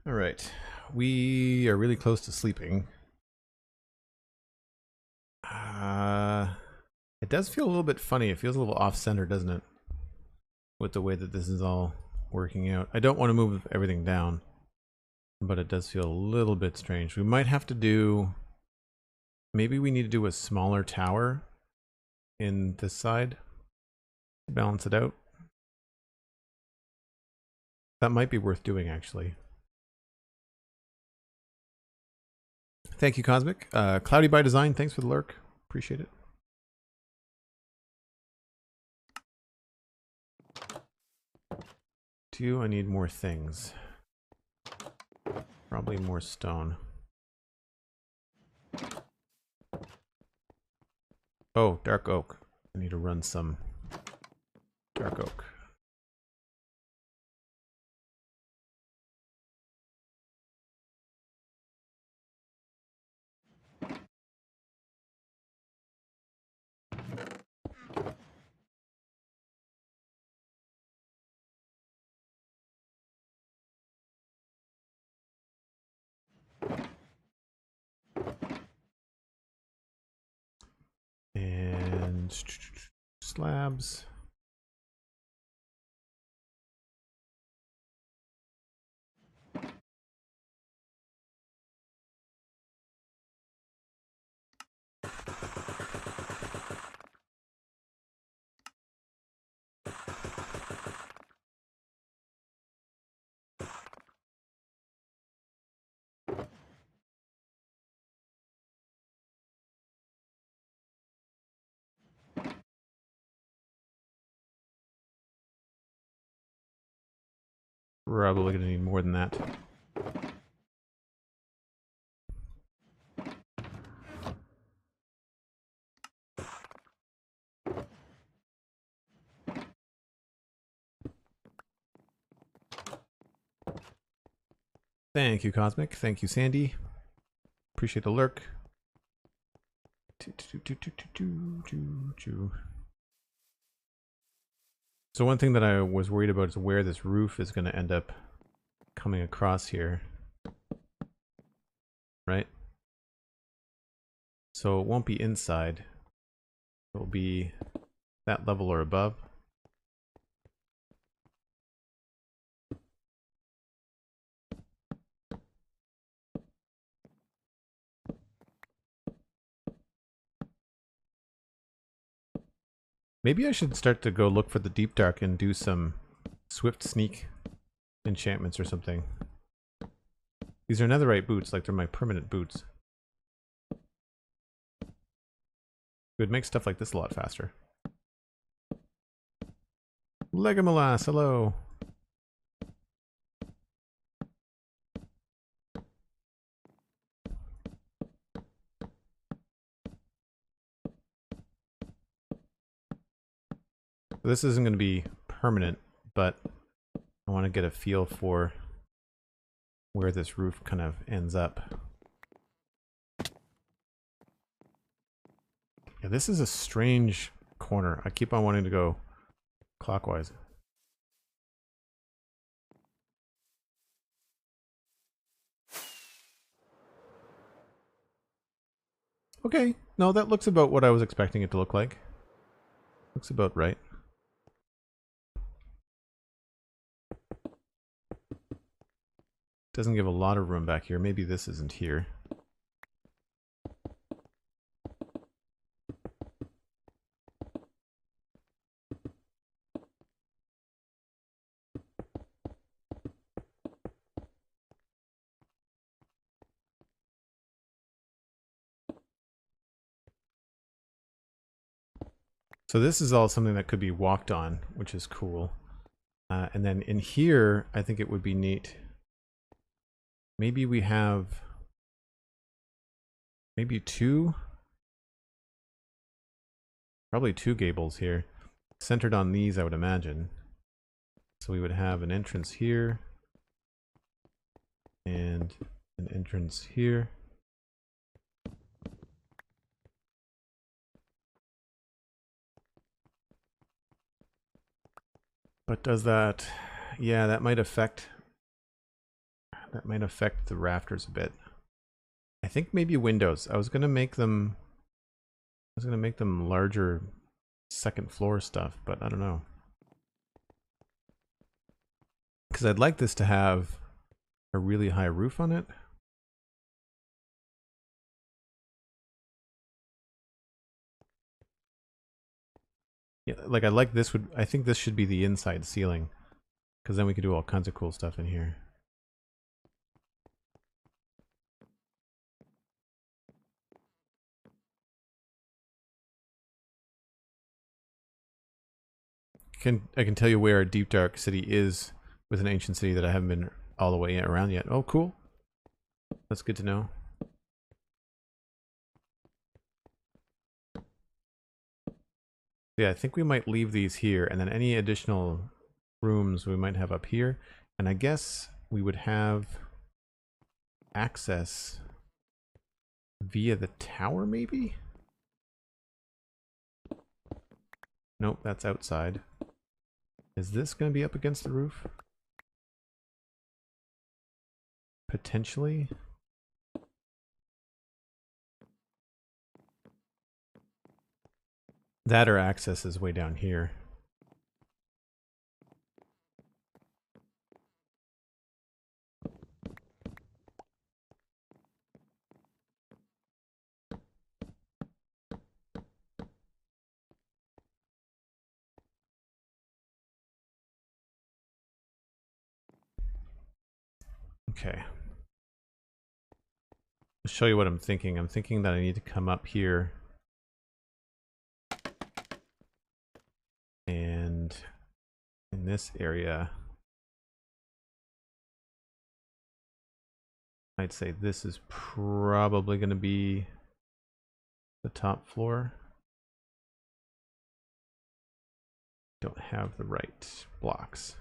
All right, we are really close to sleeping. It does feel a little bit funny. It feels a little off-center, doesn't it? With the way that this is all working out. I don't want to move everything down, but it does feel a little bit strange. We might have to do... Maybe we need to do a smaller tower in this side to balance it out. That might be worth doing, actually. Thank you, Cosmic. Cloudy by Design, thanks for the lurk. Appreciate it. I need more things. Probably more stone. Oh, dark oak. I need to run some dark oak. And slabs. Probably gonna need more than that. Thank you, Cosmic. Thank you, Sandy. Appreciate the lurk. So one thing that I was worried about is where this roof is going to end up coming across here. Right? So it won't be inside. It will be that level or above. Maybe I should start to go look for the deep dark and do some swift sneak enchantments or something. These are netherite boots, like they're my permanent boots. It would make stuff like this a lot faster. Legomolas, hello. This isn't going to be permanent, but I want to get a feel for where this roof kind of ends up. Yeah, this is a strange corner. I keep on wanting to go clockwise. Okay, no, that looks about what I was expecting it to look like. Looks about right. Doesn't give a lot of room back here. Maybe this isn't here. So this is all something that could be walked on, which is cool. And then in here, I think it would be neat. Maybe we have maybe probably two gables here, centered on these, I would imagine. So we would have an entrance here and an entrance here. But does that, yeah, that might affect That might affect the rafters a bit. I think maybe windows. I was gonna make them larger second floor stuff, but I don't know. Because I'd like this to have a really high roof on it. Yeah, like I think this should be the inside ceiling. Because then we could do all kinds of cool stuff in here. I can tell you where a deep dark city is with an ancient city that I haven't been all the way around yet. Oh, cool. That's good to know. Yeah, I think we might leave these here, and then any additional rooms we might have up here. And I guess we would have access via the tower, maybe? Nope, that's outside. Is this going to be up against the roof? Potentially. That or access is way down here. Okay. I'll show you what I'm thinking. I'm thinking that I need to come up here and in this area I'd say this is probably going to be the top floor. Don't have the right blocks.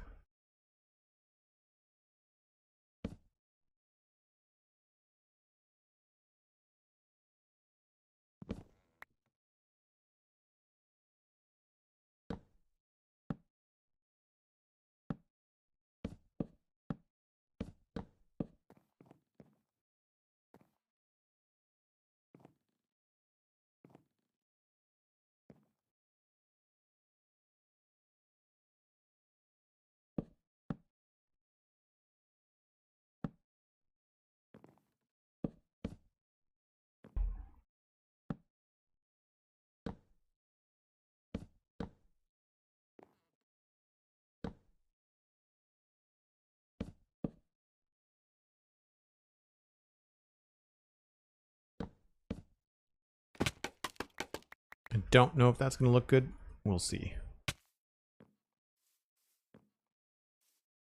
I don't know if that's going to look good. We'll see. I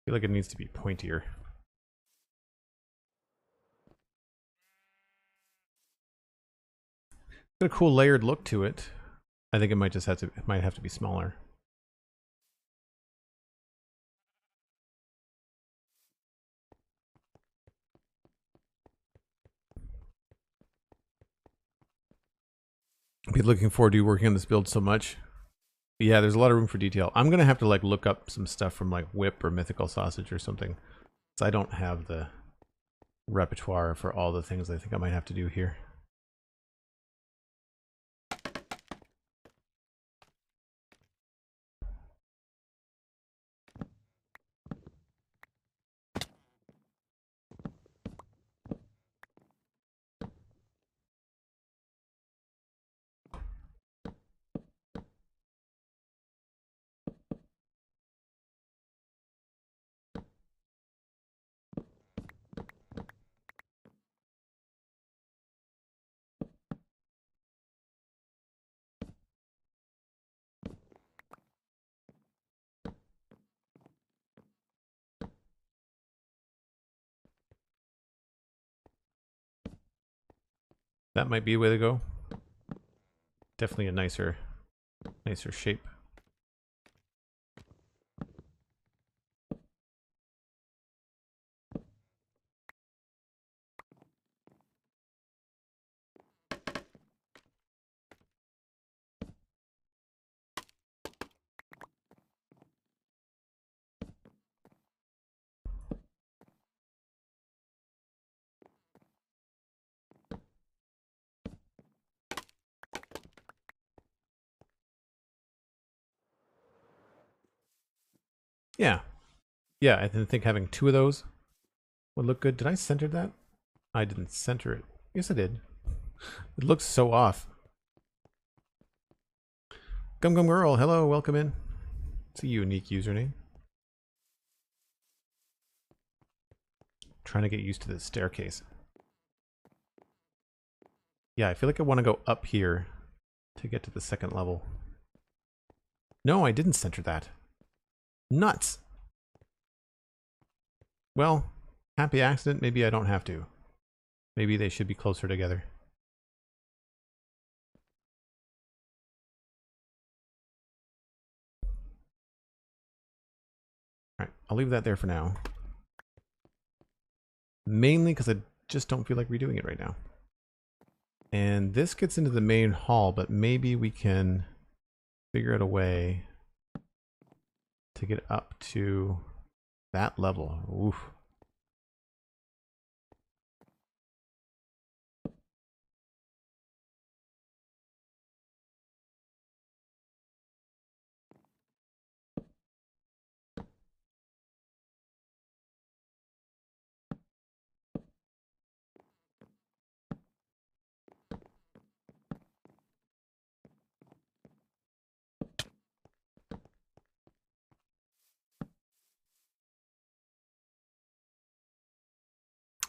feel like it needs to be pointier. Got a cool layered look to it. I think it might just have to be smaller. I'll be looking forward to working on this build so much. But yeah, there's a lot of room for detail. I'm gonna have to like look up some stuff from like Whip or Mythical Sausage or something. So I don't have the repertoire for all the things I think I might have to do here. That might be a way to go. Definitely a nicer shape. Yeah. Yeah, I didn't think having two of those would look good. Did I center that? I didn't center it. Yes, I did. It looks so off. Gum Gum Girl, hello, welcome in. It's a unique username. Trying to get used to this staircase. Yeah, I feel like I want to go up here to get to the second level. No, I didn't center that. Nuts! Well, happy accident, maybe I don't have to. Maybe they should be closer together. Alright, I'll leave that there for now. Mainly because I just don't feel like redoing it right now. And this gets into the main hall, but maybe we can figure out a way to get up to that level. Oof.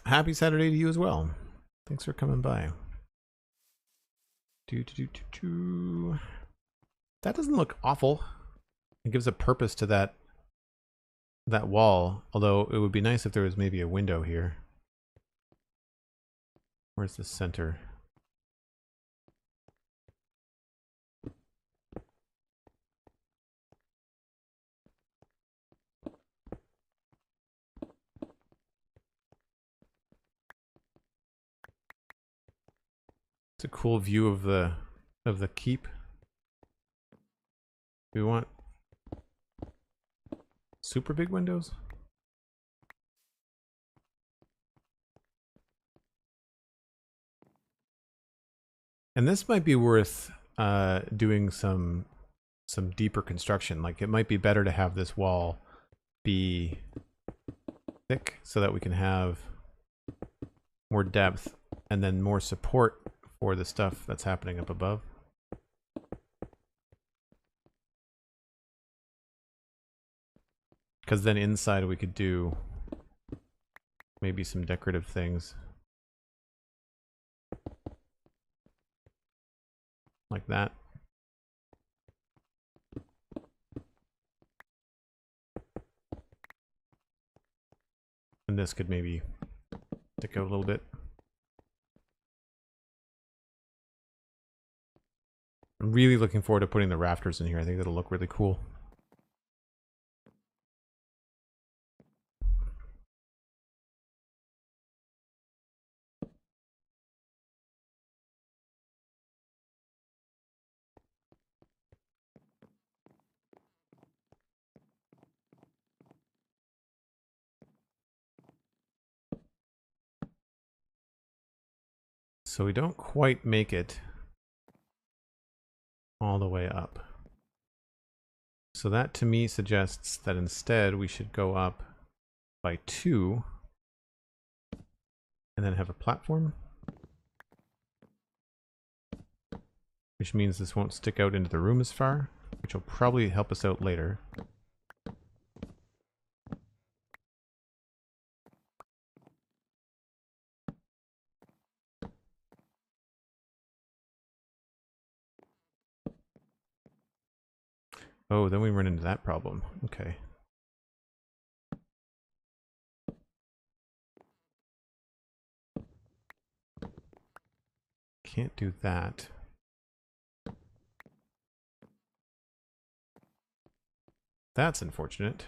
Happy Saturday to you as well. Thanks for coming by. That doesn't look awful. It gives a purpose to that wall, although it would be nice if there was maybe a window here. Where's the center? It's a cool view of the keep. Do we want super big windows? And this might be worth doing some deeper construction. Like, it might be better to have this wall be thick so that we can have more depth and then more support for the stuff that's happening up above. Because then inside we could do maybe some decorative things. Like that. And this could maybe stick out a little bit. I'm really looking forward to putting the rafters in here. I think that'll look really cool. So we don't quite make it all the way up. So that to me suggests that instead we should go up by 2 and then have a platform. Which means this won't stick out into the room as far, which will probably help us out later. Oh, then we run into that problem. Okay. Can't do that. That's unfortunate.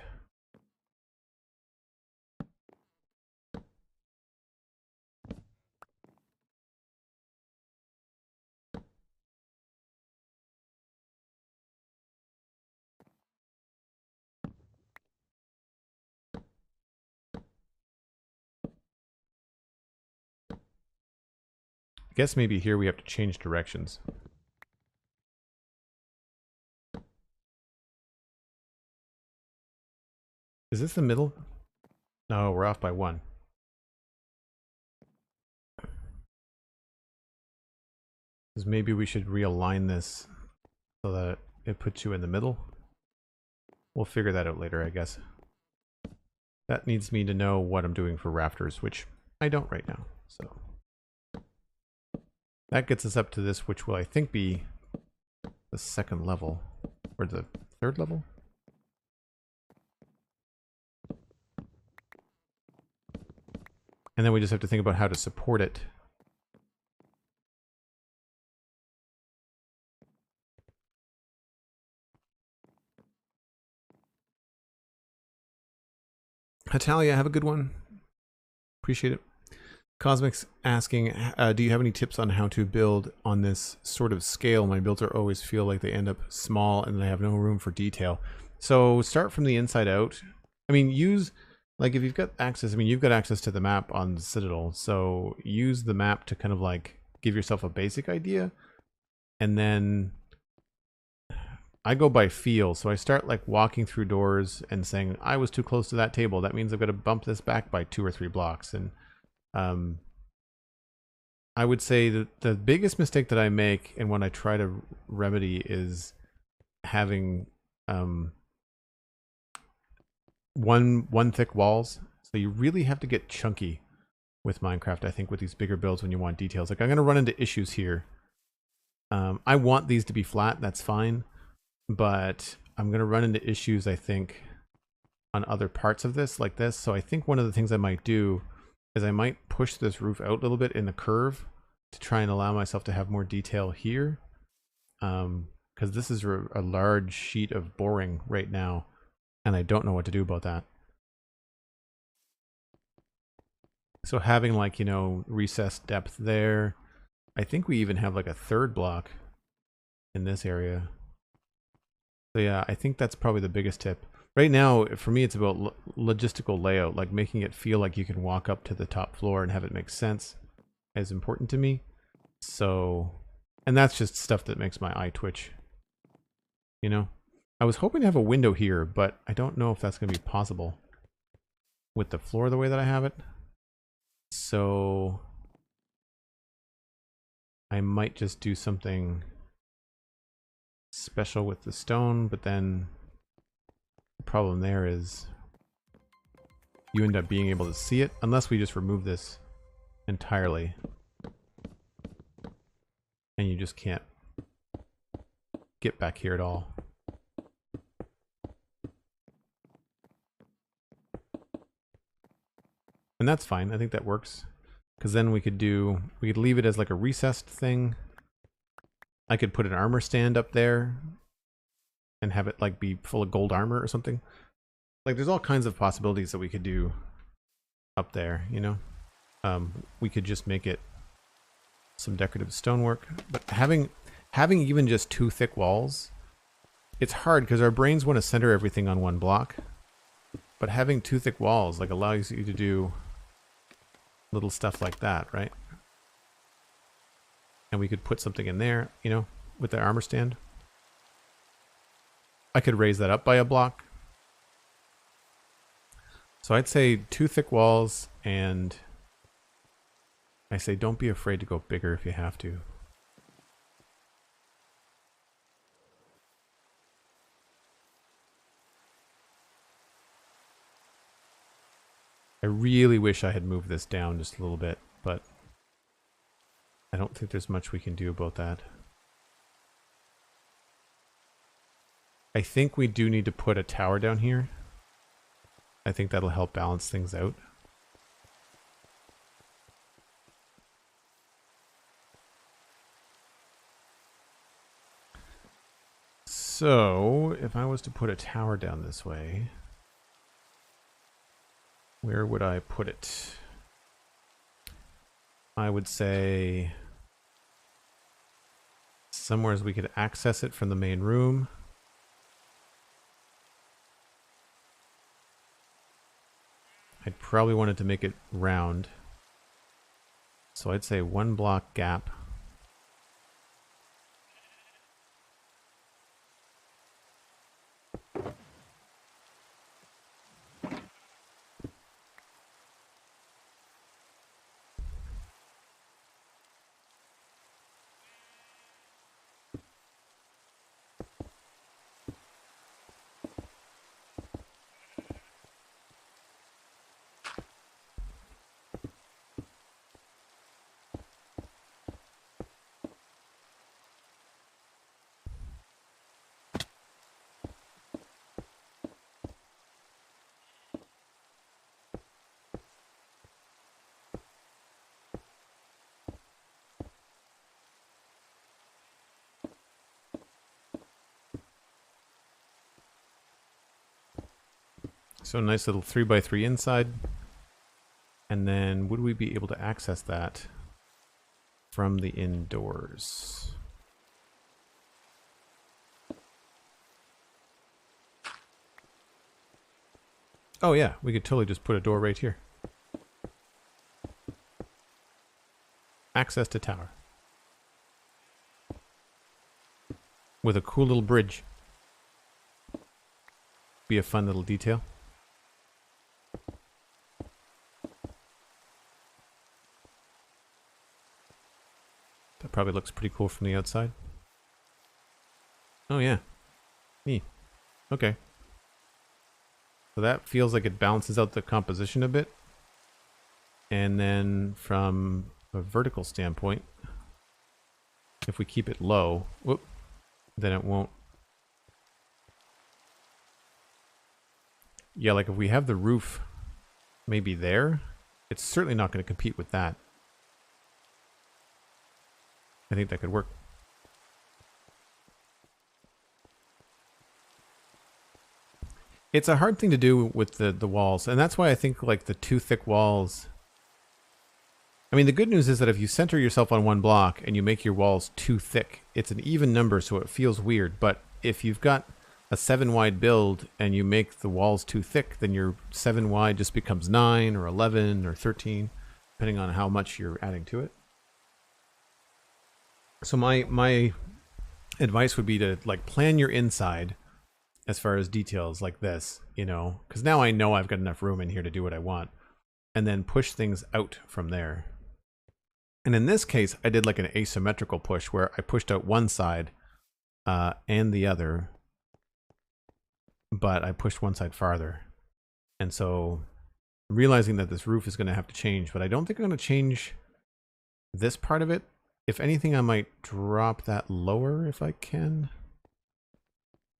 I guess maybe here we have to change directions. Is this the middle? No, we're off by 1. Because maybe we should realign this so that it puts you in the middle. We'll figure that out later, I guess. That needs me to know what I'm doing for rafters, which I don't right now. So that gets us up to this, which will, I think, be the 2nd level. Or the 3rd level? And then we just have to think about how to support it. Natalia, have a good one. Appreciate it. Cosmic's asking, do you have any tips on how to build on this sort of scale? My builds are always feel like they end up small and they have no room for detail. So start from the inside out. I mean, use, like if you've got access, I mean, you've got access to the map on the Citadel. So use the map to kind of like give yourself a basic idea. And then I go by feel. So I start like walking through doors and saying, I was too close to that table. That means I've got to bump this back by 2 or 3 blocks. And I would say that the biggest mistake that I make and when I try to remedy is having one thick walls. So you really have to get chunky with Minecraft, I think, with these bigger builds when you want details. Like I'm going to run into issues here. I want these to be flat, that's fine. But I'm going to run into issues, I think, on other parts of this, like this. So I think one of the things I might do is I might push this roof out a little bit in the curve to try and allow myself to have more detail here. Because this is a large sheet of boring right now, and I don't know what to do about that. So having like, you know, recessed depth there. I think we even have like a 3rd block in this area. So yeah, I think that's probably the biggest tip. Right now, for me, it's about logistical layout, like making it feel like you can walk up to the top floor and have it make sense is important to me. So, and that's just stuff that makes my eye twitch, you know? I was hoping to have a window here, but I don't know if that's going to be possible with the floor the way that I have it. So I might just do something special with the stone, but then the problem there is you end up being able to see it unless we just remove this entirely and you just can't get back here at all. And that's fine. I think that works because then we could leave it as like a recessed thing. I could put an armor stand up there and have it like be full of gold armor or something. Like there's all kinds of possibilities that we could do up there, you know? We could just make it some decorative stonework, but having even just 2 thick walls, it's hard because our brains want to center everything on one block, but having 2 thick walls like allows you to do little stuff like that, right? And we could put something in there, you know, with the armor stand. I could raise that up by a block. So I'd say 2 thick walls, and I say don't be afraid to go bigger if you have to. I really wish I had moved this down just a little bit, but I don't think there's much we can do about that. I think we do need to put a tower down here. I think that'll help balance things out. So, if I was to put a tower down this way, where would I put it? I would say somewhere as we could access it from the main room. I'd probably wanted to make it round. So I'd say 1 block gap. So nice little 3x3 inside. And then would we be able to access that from the indoors? Oh yeah, we could totally just put a door right here. Access to tower. With a cool little bridge. Be a fun little detail. That probably looks pretty cool from the outside. Oh yeah. Neat. Okay. So that feels like it balances out the composition a bit. And then from a vertical standpoint, if we keep it low, whoop, then it won't. Yeah, like if we have the roof maybe there, it's certainly not going to compete with that. I think that could work. It's a hard thing to do with the walls, and that's why I think like the too thick walls. I mean, the good news is that if you center yourself on one block and you make your walls too thick, it's an even number, so it feels weird. But if you've got a 7 wide build and you make the walls too thick, then your 7 wide just becomes 9 or 11 or 13, depending on how much you're adding to it. So my advice would be to like plan your inside as far as details like this, you know, because now I know I've got enough room in here to do what I want, and then push things out from there. And in this case, I did like an asymmetrical push where I pushed out one side and the other, but I pushed one side farther. And so I'm realizing that this roof is going to have to change, but I don't think I'm going to change this part of it. If anything, I might drop that lower if I can.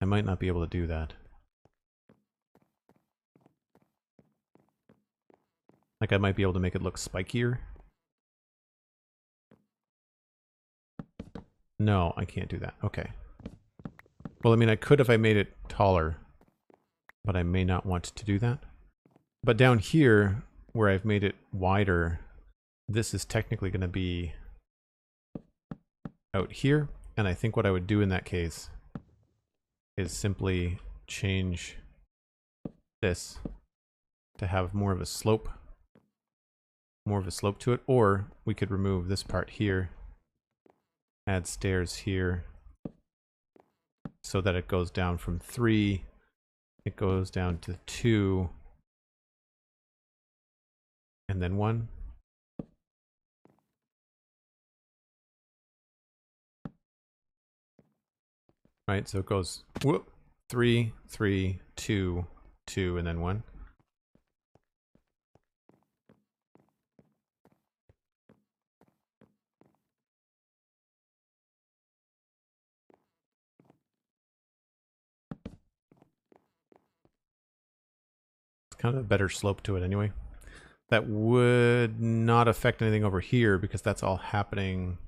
I might not be able to do that. Like I might be able to make it look spikier. No, I can't do that. Okay. Well, I mean, I could if I made it taller, but I may not want to do that. But down here, where I've made it wider, this is technically going to be out here. And I think what I would do in that case is simply change this to have more of a slope to it. Or we could remove this part here, add stairs here, so that it goes down from 3, it goes down to 2, and then 1. Right, so it goes whoop, 3, 3, 2, 2, and then 1. It's kind of a better slope to it anyway. That would not affect anything over here because that's all happening.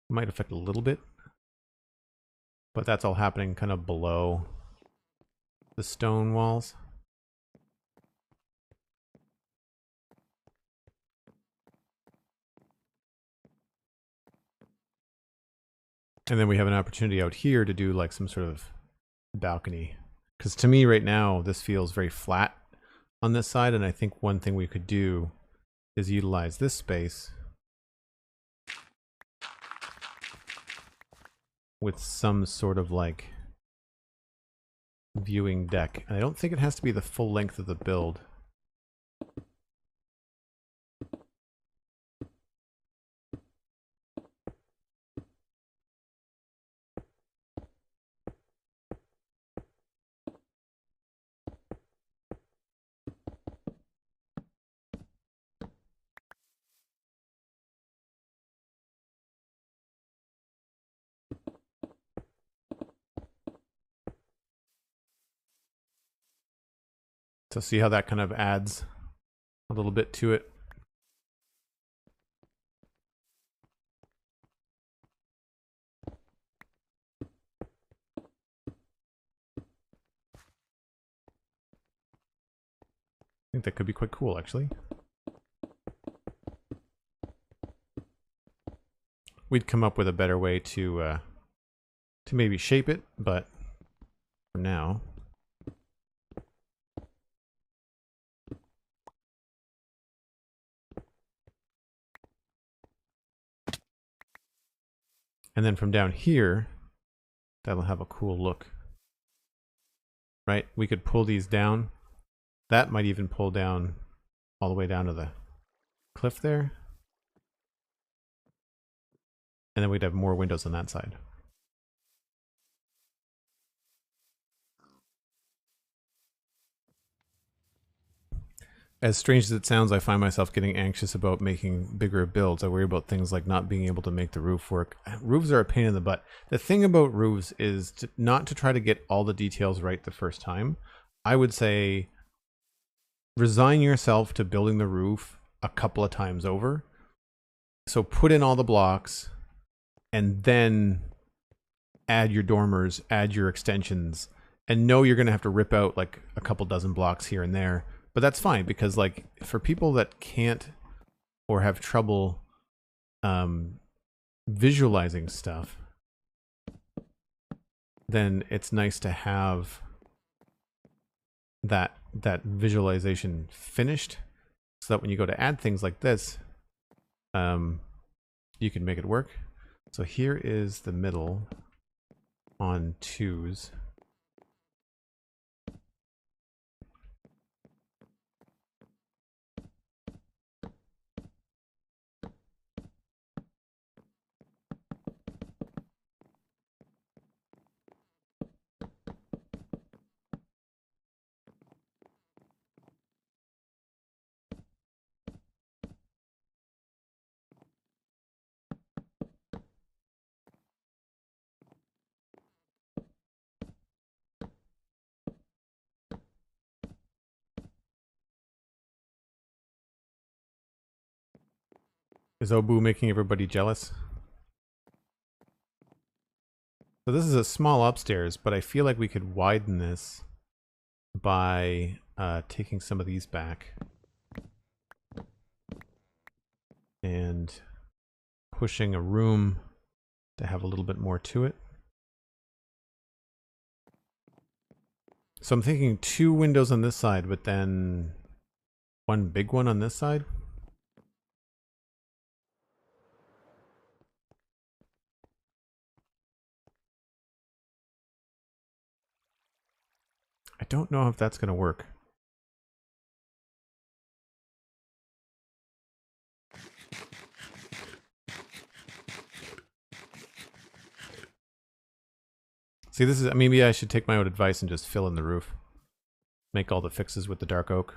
Might affect a little bit, but that's all happening kind of below the stone walls. And then we have an opportunity out here to do like some sort of balcony. Because to me right now, this feels very flat on this side. And I think one thing we could do is utilize this space with some sort of like viewing deck. And I don't think it has to be the full length of the build. So see how that kind of adds a little bit to it. think that could be quite cool, actually. We'd come up with a better way to maybe shape it, but for now. And then from down here, that'll have a cool look. Right? We could pull these down. That might even pull down all the way down to the cliff there. And then we'd have more windows on that side. As strange as it sounds, I find myself getting anxious about making bigger builds. I worry about things like not being able to make the roof work. Roofs are a pain in the butt. The thing about roofs is not to try to get all the details right the first time. I would say resign yourself to building the roof a couple of times over. So put in all the blocks and then add your dormers, add your extensions, and know you're going to have to rip out like a couple dozen blocks here and there. But that's fine, because like for people that can't or have trouble visualizing stuff, then it's nice to have that visualization finished, so that when you go to add things like this, you can make it work. So here is the middle on 2s. Is Obu making everybody jealous? So this is a small upstairs, but I feel like we could widen this by taking some of these back and pushing a room to have a little bit more to it. So I'm thinking 2 windows on this side, but then 1 big one on this side. I don't know if that's going to work. See, this is, maybe I should take my own advice and just fill in the roof. Make all the fixes with the dark oak.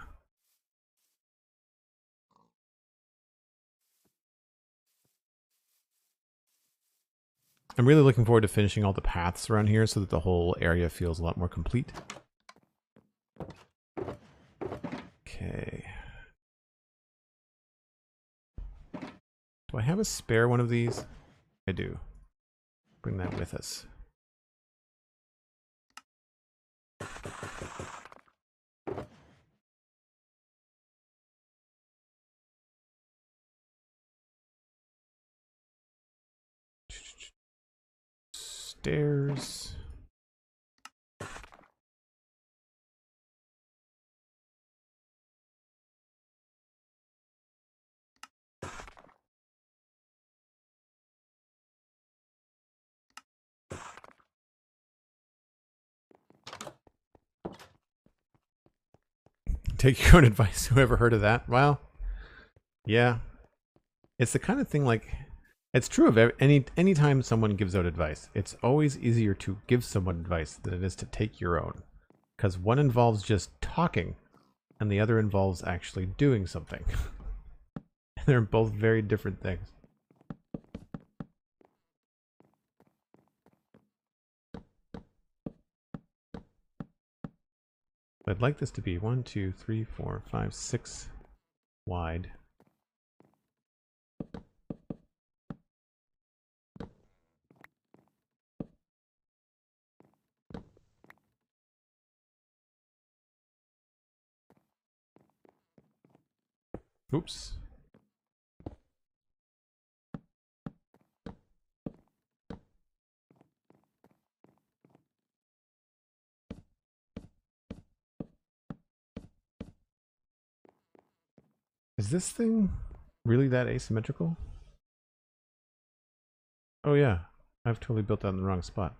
I'm really looking forward to finishing all the paths around here so that the whole area feels a lot more complete. Okay. Do I have a spare one of these? I do. Bring that with us. Stairs. Take your own advice. Whoever heard of that? Well, yeah. It's the kind of thing like, it's true of any time someone gives out advice. It's always easier to give someone advice than it is to take your own. Because one involves just talking, and the other involves actually doing something. They're both very different things. I'd like this to be 1, 2, 3, 4, 5, 6 wide. Oops. Is this thing really that asymmetrical? Oh yeah, I've totally built that in the wrong spot.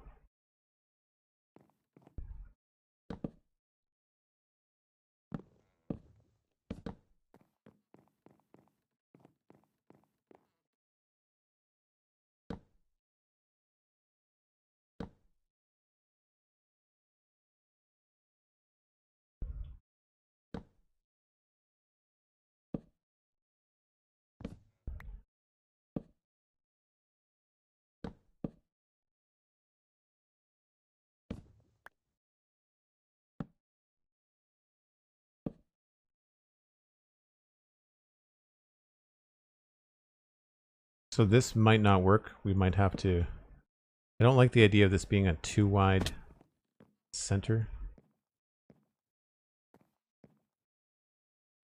So this might not work. We might have to... I don't like the idea of this being a too wide center.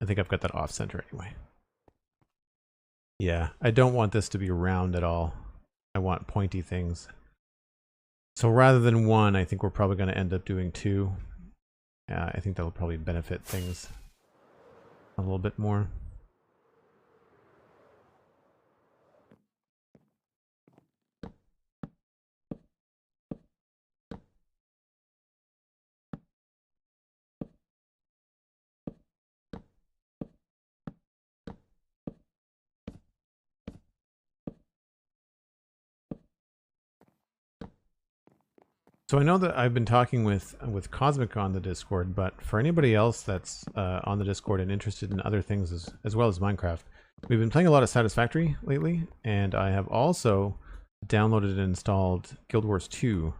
I think I've got that off center anyway. Yeah, I don't want this to be round at all. I want pointy things. So rather than one, I think we're probably going to end up doing two. I think that'll probably benefit things a little bit more. So I know that I've been talking with Cosmic on the Discord, but for anybody else that's on the Discord and interested in other things as well as Minecraft, we've been playing a lot of Satisfactory lately, and I have also downloaded and installed Guild Wars 2.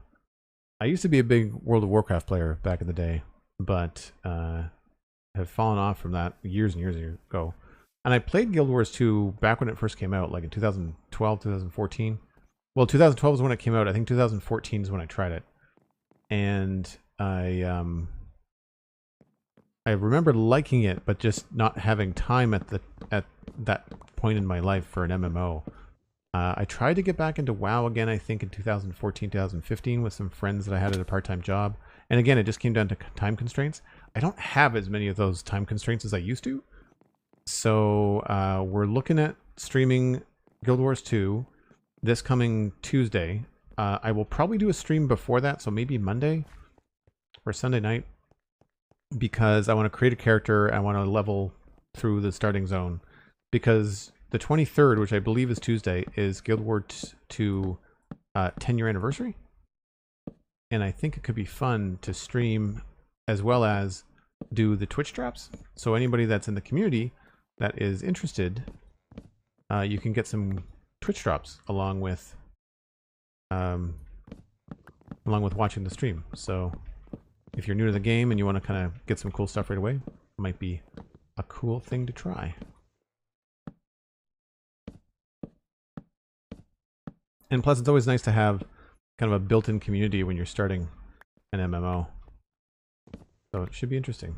I used to be a big World of Warcraft player back in the day, but have fallen off from that years and years ago. And I played Guild Wars 2 back when it first came out, like in 2012, 2014. Well, 2012 is when it came out. I think 2014 is when I tried it. And I remember liking it, but just not having time at that point in my life for an MMO. I tried to get back into WoW again, I think in 2014, 2015 with some friends that I had at a part-time job. And again, it just came down to time constraints. I don't have as many of those time constraints as I used to. So we're looking at streaming Guild Wars 2 this coming Tuesday. I will probably do a stream before that, so maybe Monday or Sunday night, because I want to create a character. I want to level through the starting zone, because the 23rd, which I believe is Tuesday, is Guild Wars 2 10-year anniversary. And I think it could be fun to stream as well as do the Twitch drops. So anybody that's in the community that is interested, you can get some Twitch drops along with watching the stream. So if you're new to the game and you want to kind of get some cool stuff right away, it might be a cool thing to try. And plus, it's always nice to have kind of a built-in community when you're starting an MMO. So it should be interesting.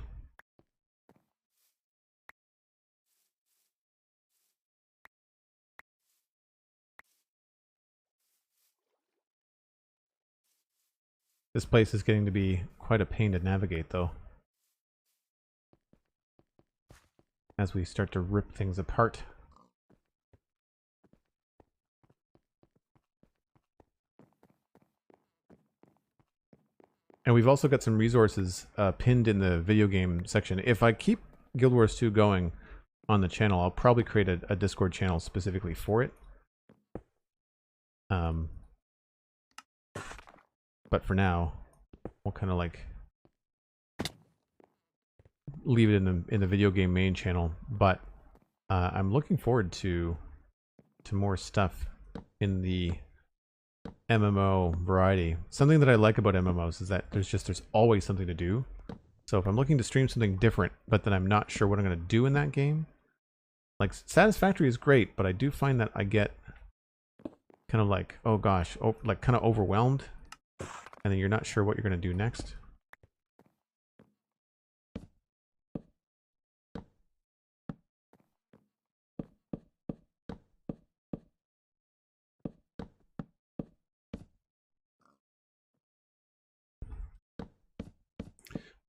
This place is getting to be quite a pain to navigate, though, as we start to rip things apart. And we've also got some resources pinned in the video game section. If I keep Guild Wars 2 going on the channel, I'll probably create a Discord channel specifically for it. But for now, we'll kind of like leave it in the video game main channel. But I'm looking forward to more stuff in the MMO variety. Something that I like about MMOs is that there's always something to do. So if I'm looking to stream something different, but then I'm not sure what I'm going to do in that game, like Satisfactory is great, but I do find that I get kind of like, oh gosh, like kind of overwhelmed, and then you're not sure what you're going to do next.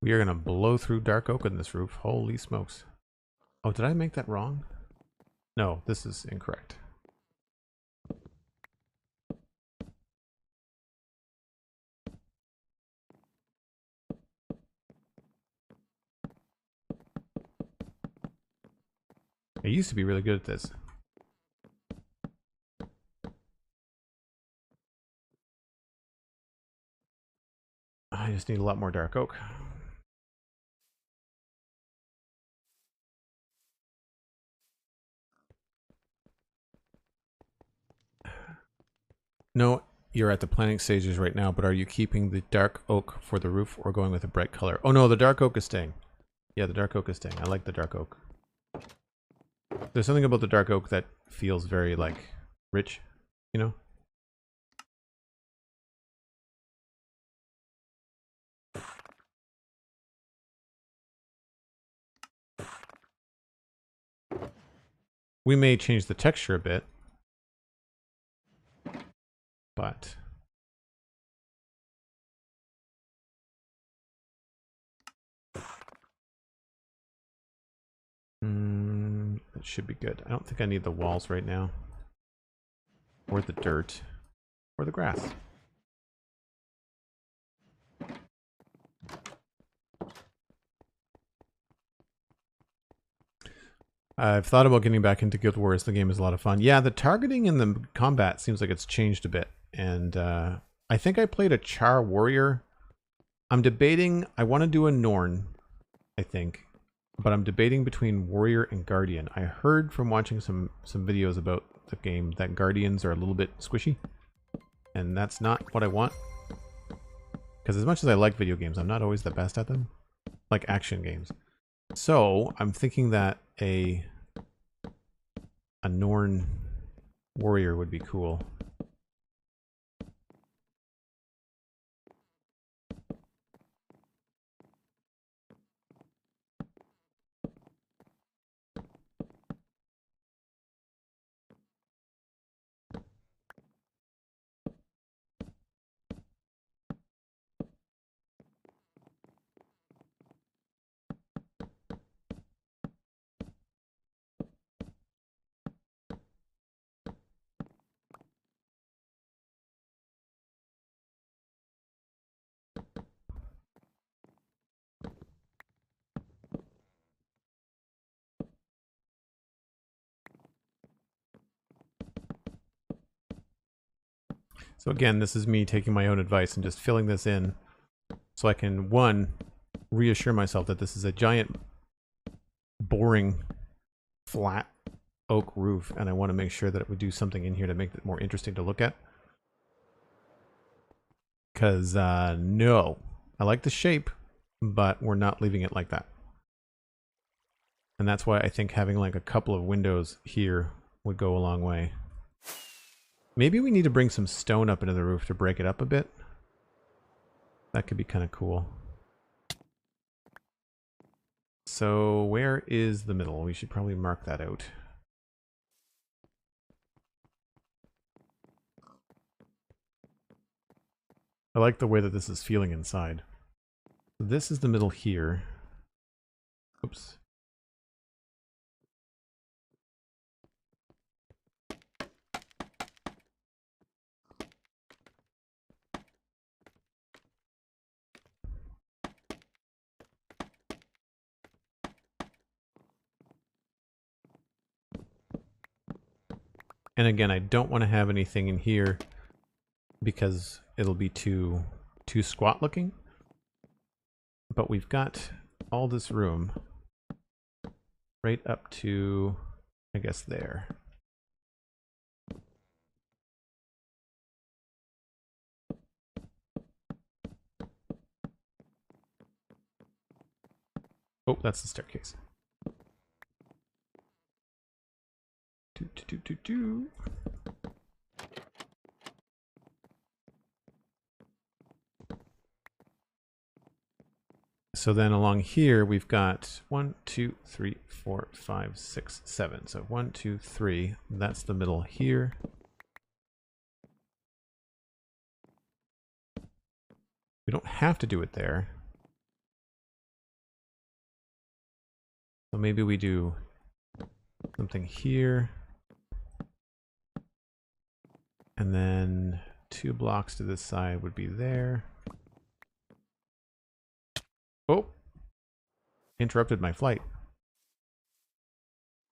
We are going to blow through dark oak in this roof. Holy smokes. Oh, did I make that wrong? No, this is incorrect. I used to be really good at this. I just need a lot more dark oak. No, you're at the planning stages right now, but are you keeping the dark oak for the roof or going with a bright color? Oh no, the dark oak is staying. Yeah, the dark oak is staying. I like the dark oak. There's something about the dark oak that feels very, like, rich, you know? We may change the texture a bit, but that should be good. I don't think I need the walls right now, or the dirt, or the grass. I've thought about getting back into Guild Wars. The game is a lot of fun. Yeah, the targeting in the combat seems like it's changed a bit. And I think I played a Char Warrior. I'm debating, I want to do a Norn, I think. But I'm debating between Warrior and Guardian. I heard from watching some videos about the game that Guardians are a little bit squishy. And that's not what I want. Because as much as I like video games, I'm not always the best at them. Like action games. So, I'm thinking that a Norn warrior would be cool. So again, this is me taking my own advice and just filling this in so I can, one, reassure myself that this is a giant, boring, flat oak roof, and I want to make sure that it would do something in here to make it more interesting to look at. Because, no. I like the shape, but we're not leaving it like that. And that's why I think having like a couple of windows here would go a long way. Maybe we need to bring some stone up into the roof to break it up a bit. That could be kind of cool. So where is the middle? We should probably mark that out. I like the way that this is feeling inside. This is the middle here. Oops. And again, I don't want to have anything in here because it'll be too squat looking. But we've got all this room right up to, I guess, there. Oh, that's the staircase. So then along here we've got 1, 2, 3, 4, 5, 6, 7. So 1, 2, 3. That's the middle here. We don't have to do it there. So maybe we do something here. And then 2 blocks to this side would be there. Oh! Interrupted my flight.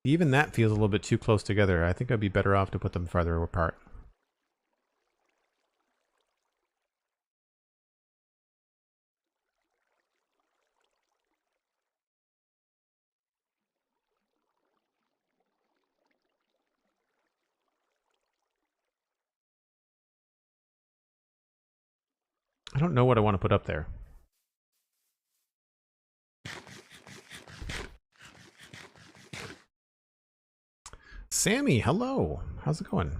Even that feels a little bit too close together. I think I'd be better off to put them farther apart. I don't know what I want to put up there. Sammy, hello. How's it going?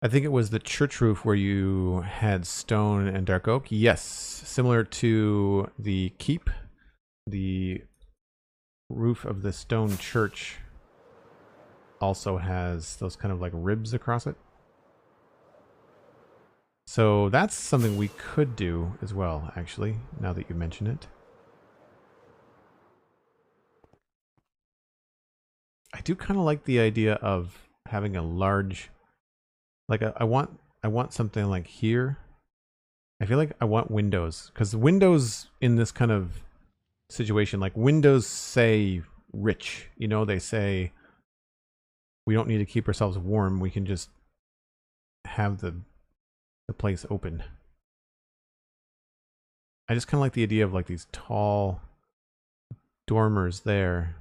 I think it was the church roof where you had stone and dark oak. Yes, similar to the keep. The roof of the stone church also has those kind of like ribs across it. So that's something we could do as well, actually, now that you mention it. I do kind of like the idea of having a large, like I want something like here. I feel like I want windows, because windows in this kind of situation, like windows say rich, you know, they say we don't need to keep ourselves warm, we can just have the place open. I just kind of like the idea of like these tall dormers there.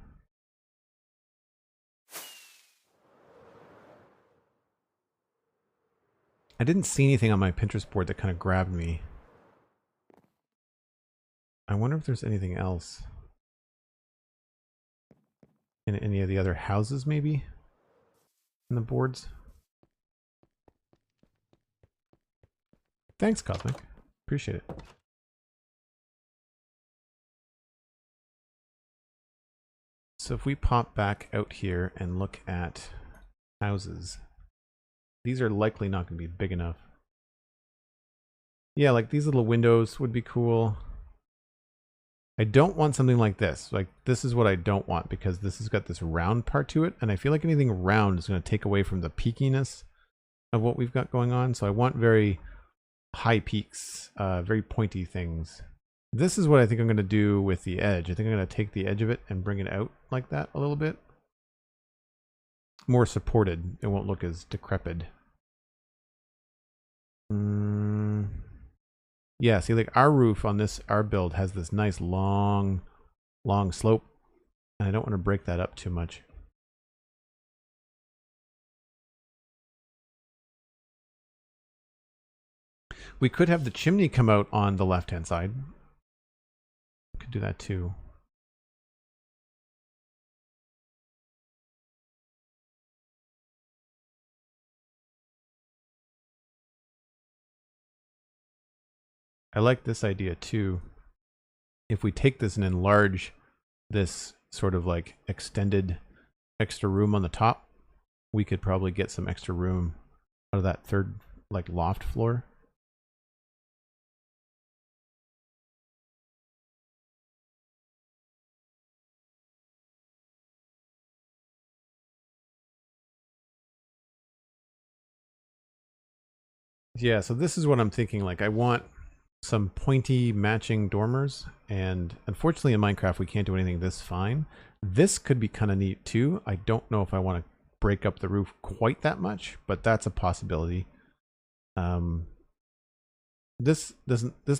I didn't see anything on my Pinterest board that kind of grabbed me. I wonder if there's anything else in any of the other houses, maybe, in the boards. Thanks, Cosmic. Appreciate it. So if we pop back out here and look at houses, these are likely not going to be big enough. Yeah, like these little windows would be cool. I don't want something like this. Like this is what I don't want, because this has got this round part to it, and I feel like anything round is going to take away from the peakiness of what we've got going on. So I want very high peaks, very pointy things. This is what I think I'm going to do with the edge. I think I'm going to take the edge of it and bring it out like that a little bit. More supported. It won't look as decrepit. Yeah, see, like our roof on this, our build has this nice long slope, and I don't want to break that up too much. We could have the chimney come out on the left-hand side. Could do that too. I like this idea too. If we take this and enlarge this sort of like extended extra room on the top, we could probably get some extra room out of that third like loft floor. Yeah, so this is what I'm thinking. Like I want some pointy matching dormers, and unfortunately in Minecraft we can't do anything this fine. This could be kind of neat too. I don't know if I want to break up the roof quite that much, but that's a possibility. This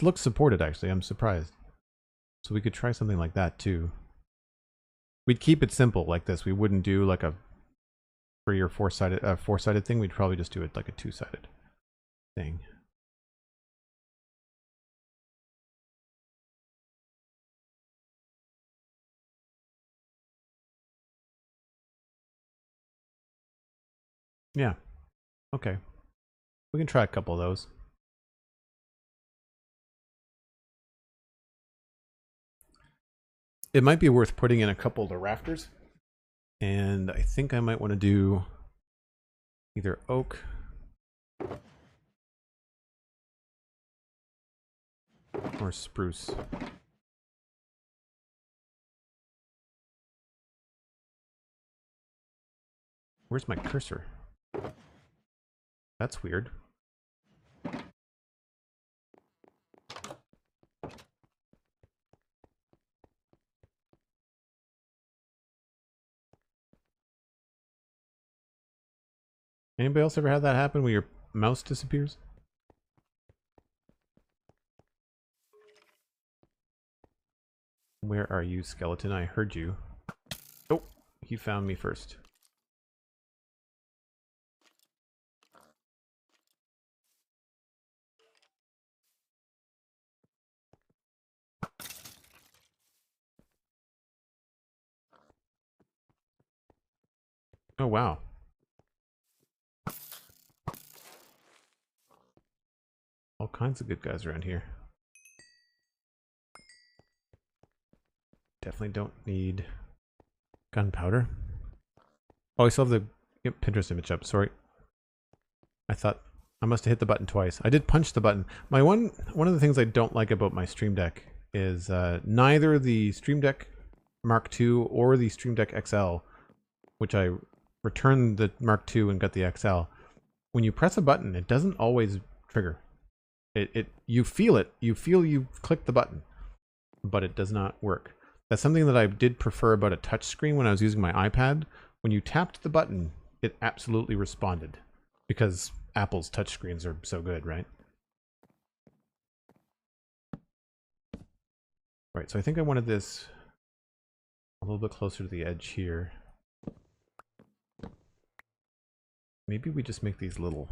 looks supported actually. I'm surprised. So we could try something like that too. We'd keep it simple like this. We wouldn't do like a 3 or 4-sided thing. We'd probably just do it like a 2-sided thing. Yeah. Okay. We can try a couple of those. It might be worth putting in a couple of the rafters. And I think I might want to do either oak or spruce. Where's my cursor? That's weird. Anybody else ever had that happen where your mouse disappears? Where are you, skeleton? I heard you. Oh, he found me first. Oh, wow. All kinds of good guys around here. Definitely don't need gunpowder. Oh, I still have the Pinterest image up. Sorry. I thought I must have hit the button twice. I did punch the button. One of the things I don't like about my Stream Deck is neither the Stream Deck Mark II or the Stream Deck XL, which I returned the Mark II and got the XL. When you press a button, it doesn't always trigger. You feel it. You feel you click the button, but it does not work. That's something that I did prefer about a touch screen when I was using my iPad. When you tapped the button, it absolutely responded because Apple's touchscreens are so good, right? Right, so I think I wanted this a little bit closer to the edge here. Maybe we just make these little.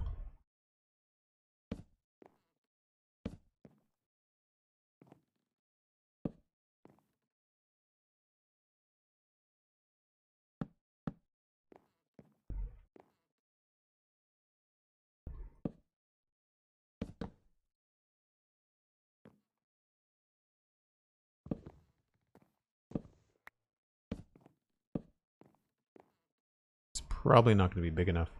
Probably not going to be big enough.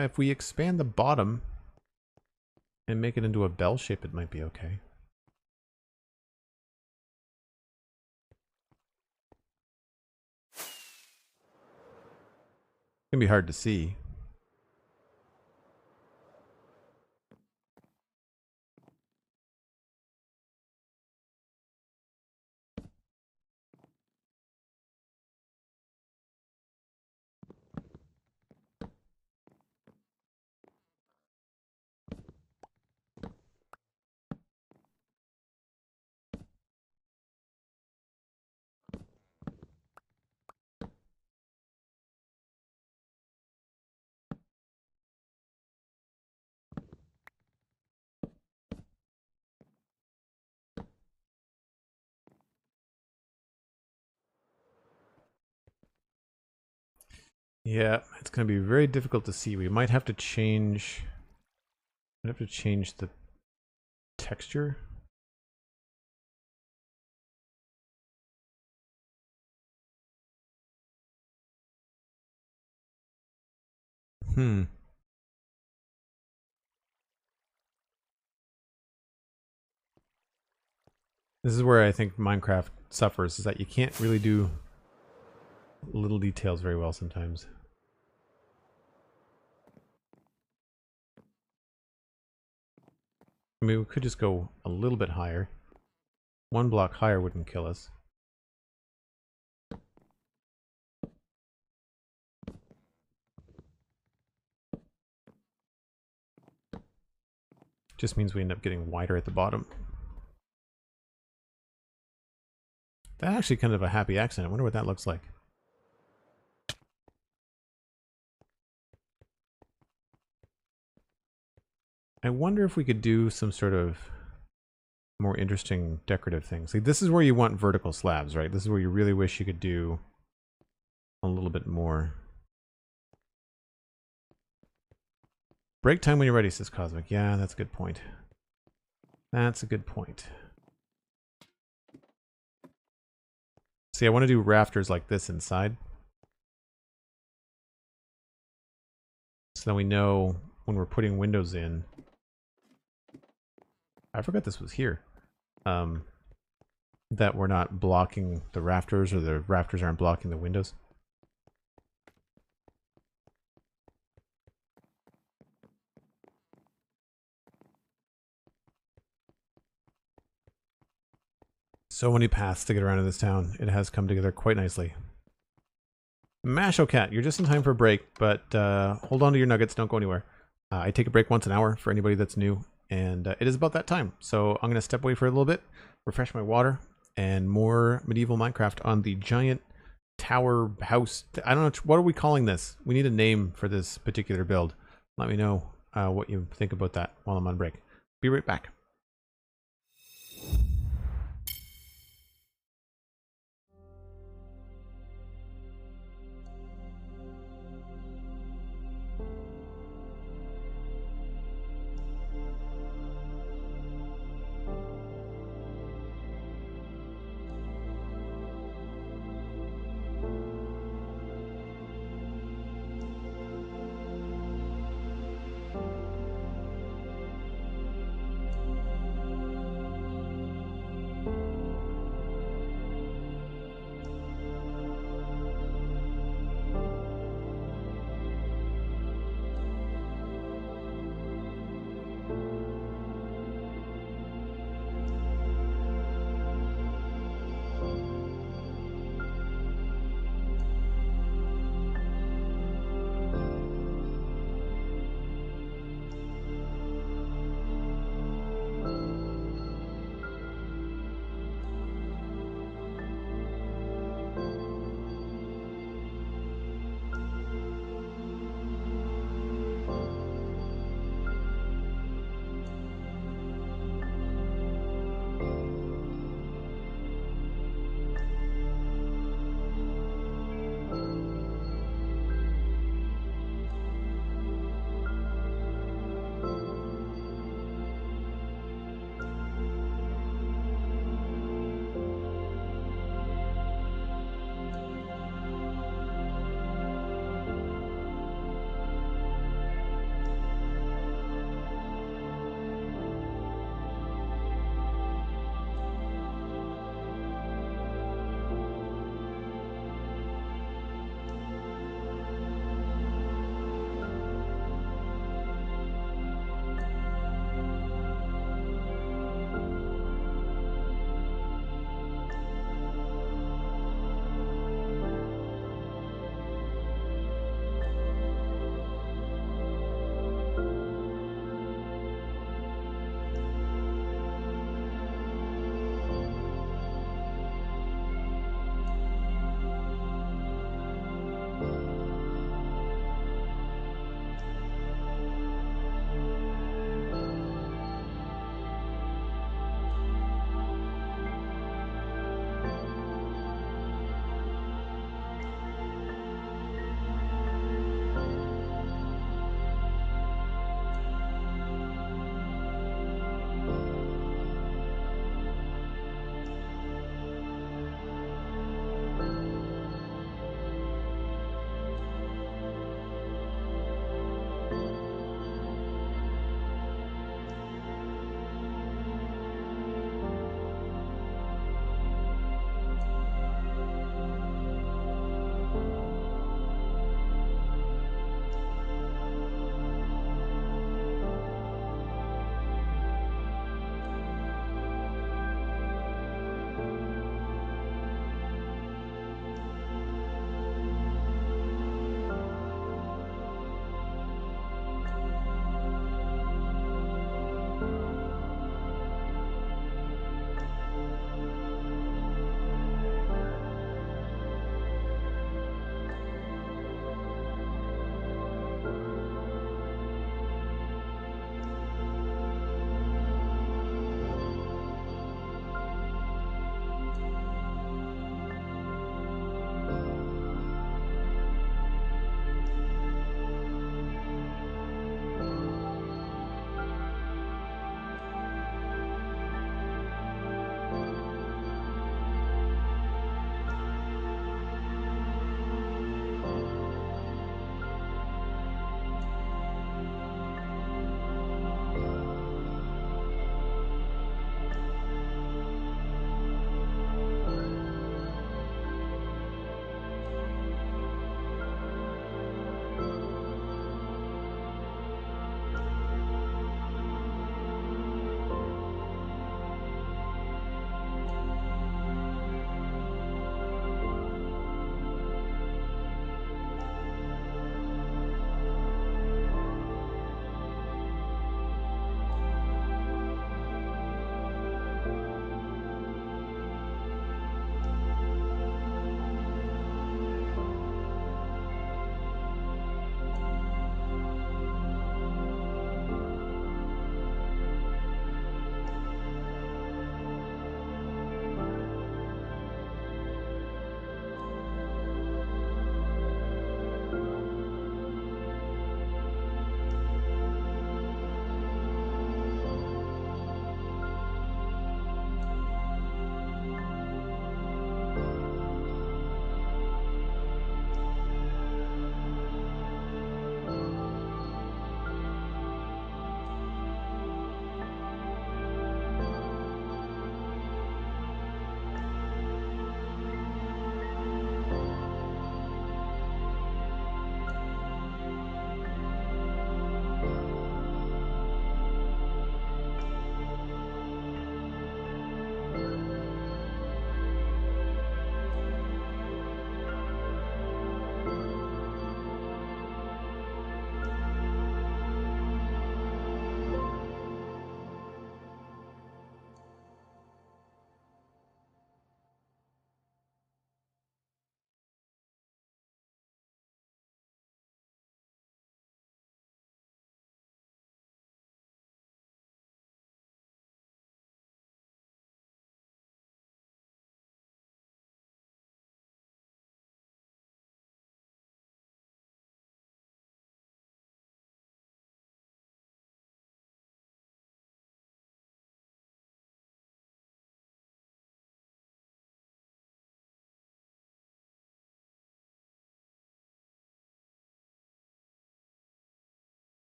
If we expand the bottom and make it into a bell shape, it might be okay. It's going to be hard to see. Yeah, it's going to be very difficult to see. We might have to change. I'd have to change the texture. This is where I think Minecraft suffers, is that you can't really do little details very well sometimes. I mean, we could just go a little bit higher. One block higher wouldn't kill us. Just means we end up getting wider at the bottom. That's actually kind of a happy accident. I wonder what that looks like. I wonder if we could do some sort of more interesting decorative things. Like, this is where you want vertical slabs, right? This is where you really wish you could do a little bit more. Break time when you're ready, says Cosmic. Yeah, that's a good point. That's a good point. See, I want to do rafters like this inside. So then we know when we're putting windows in. I forgot this was here. that we're not blocking the rafters, or the rafters aren't blocking the windows. So many paths to get around in this town. It has come together quite nicely. Mashocat, you're just in time for a break, but hold on to your nuggets. Don't go anywhere. I take a break once an hour for anybody that's new, and it is about that time. So I'm going to step away for a little bit, refresh my water, and more medieval Minecraft on the giant tower house. I don't know, what are we calling this? We need a name for this particular build. Let me know what you think about that while I'm on break. Be right back.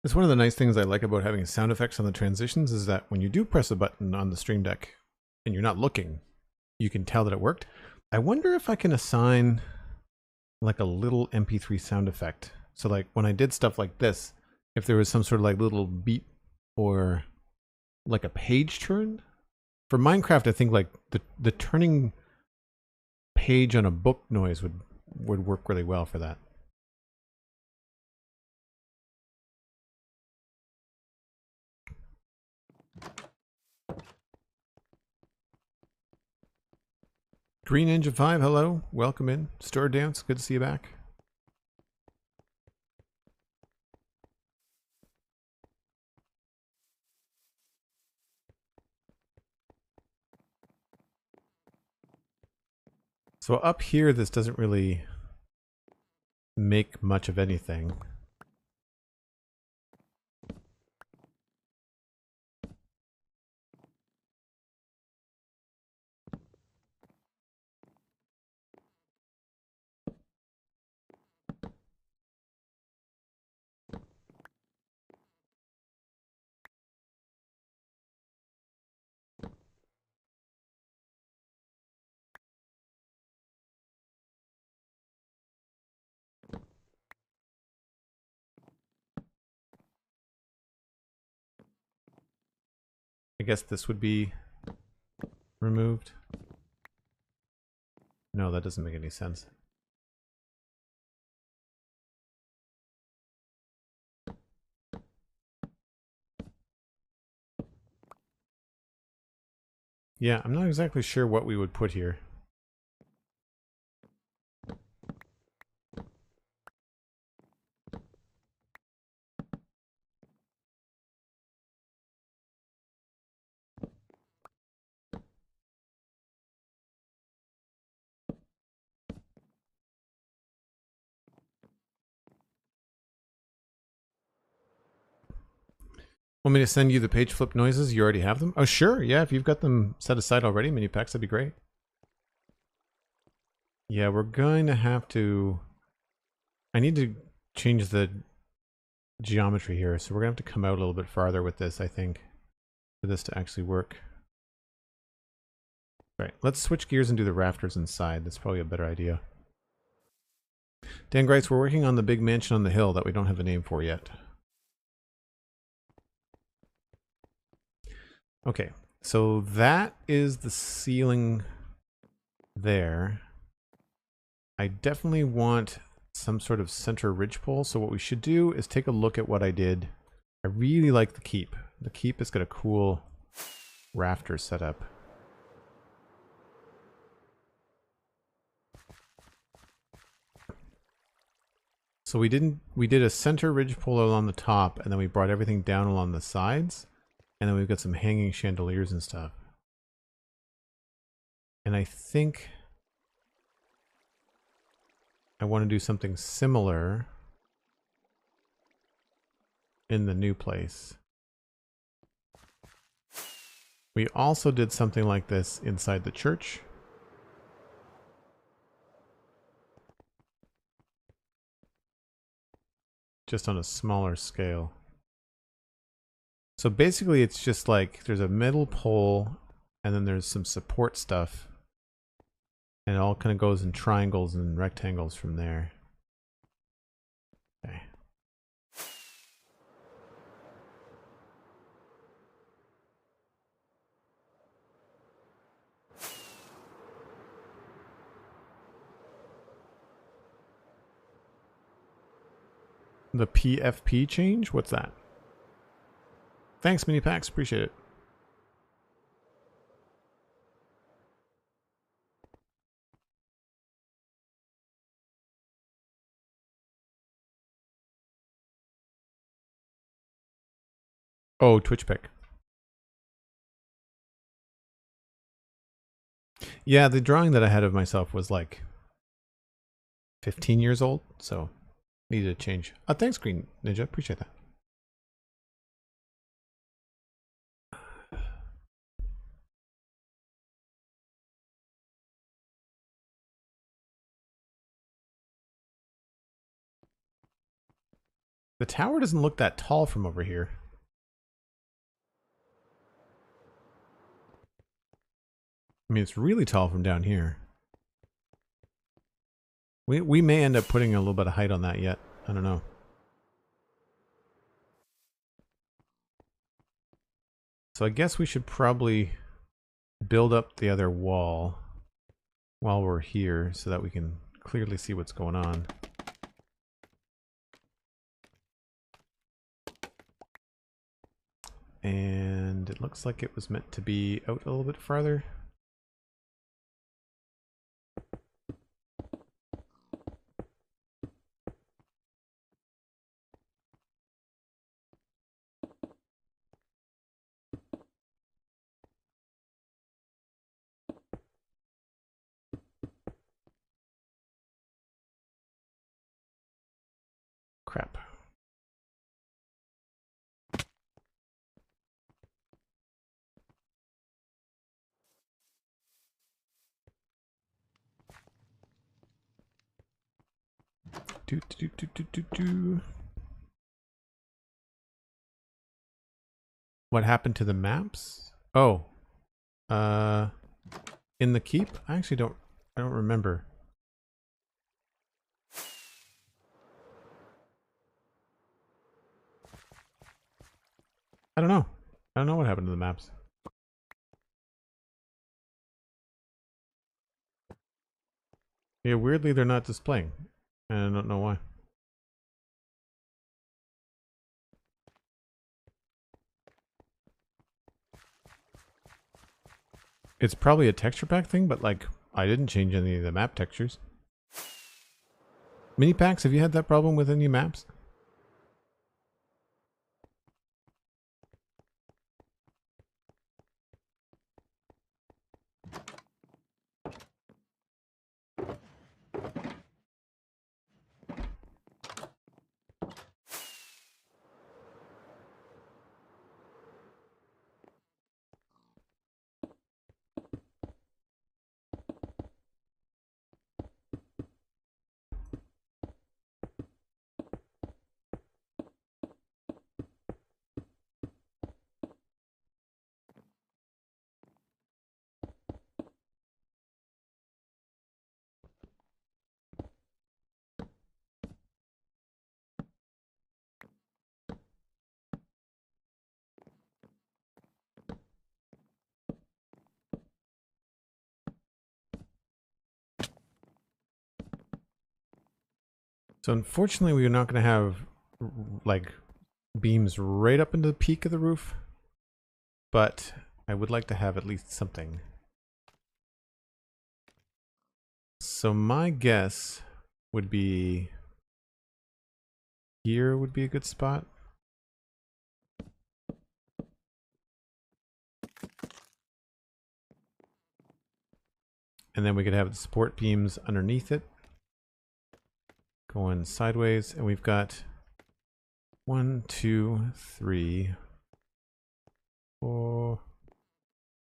It's one of the nice things I like about having sound effects on the transitions is that when you do press a button on the Stream Deck and you're not looking, you can tell that it worked. I wonder if I can assign like a little MP3 sound effect. So like when I did stuff like this, if there was some sort of like little beat or like a page turn. For Minecraft, I think like the turning page on a book noise would work really well for that. Green Ninja 5, hello. Welcome in. Store Dance, good to see you back. So up here, this doesn't really make much of anything. I guess this would be removed. No, that doesn't make any sense. Yeah, I'm not exactly sure what we would put here. Want me to send you the page flip noises? You already have them? Oh, sure. Yeah, if you've got them set aside already, mini packs, that'd be great. Yeah, we're going to have to... I need to change the geometry here, so we're going to have to come out a little bit farther with this, I think, for this to actually work. Right, let's switch gears and do the rafters inside. That's probably a better idea. Dan Grice, we're working on the big mansion on the hill that we don't have a name for yet. Okay, so that is the ceiling there. I definitely want some sort of center ridgepole. So what we should do is take a look at what I did. I really like the keep. The keep has got a cool rafter setup. So we did a center ridgepole along the top, and then we brought everything down along the sides, and then we've got some hanging chandeliers and stuff. And I think I want to do something similar in the new place. We also did something like this inside the church. Just on a smaller scale. So basically it's just like there's a middle pole and then there's some support stuff. And it all kind of goes in triangles and rectangles from there. Okay. The PFP change? What's that? Thanks, Mini Packs. Appreciate it. Oh, Twitch pick. Yeah, the drawing that I had of myself was like 15 years old, so needed a change. Thanks, Green Ninja. Appreciate that. The tower doesn't look that tall from over here. I mean, it's really tall from down here. We may end up putting a little bit of height on that yet. I don't know. So I guess we should probably build up the other wall while we're here so that we can clearly see what's going on. And it looks like it was meant to be out a little bit farther. Crap. What happened to the maps? Oh. In the keep? I actually don't remember. I don't know. I don't know what happened to the maps. Yeah, weirdly they're not displaying. And I don't know why. It's probably a texture pack thing, but like, I didn't change any of the map textures. Mini packs, have you had that problem with any maps? So unfortunately, we're not going to have like beams right up into the peak of the roof, but I would like to have at least something. So my guess would be here would be a good spot. And then we could have the support beams underneath it, going sideways, and we've got 1, 2, 3, 4.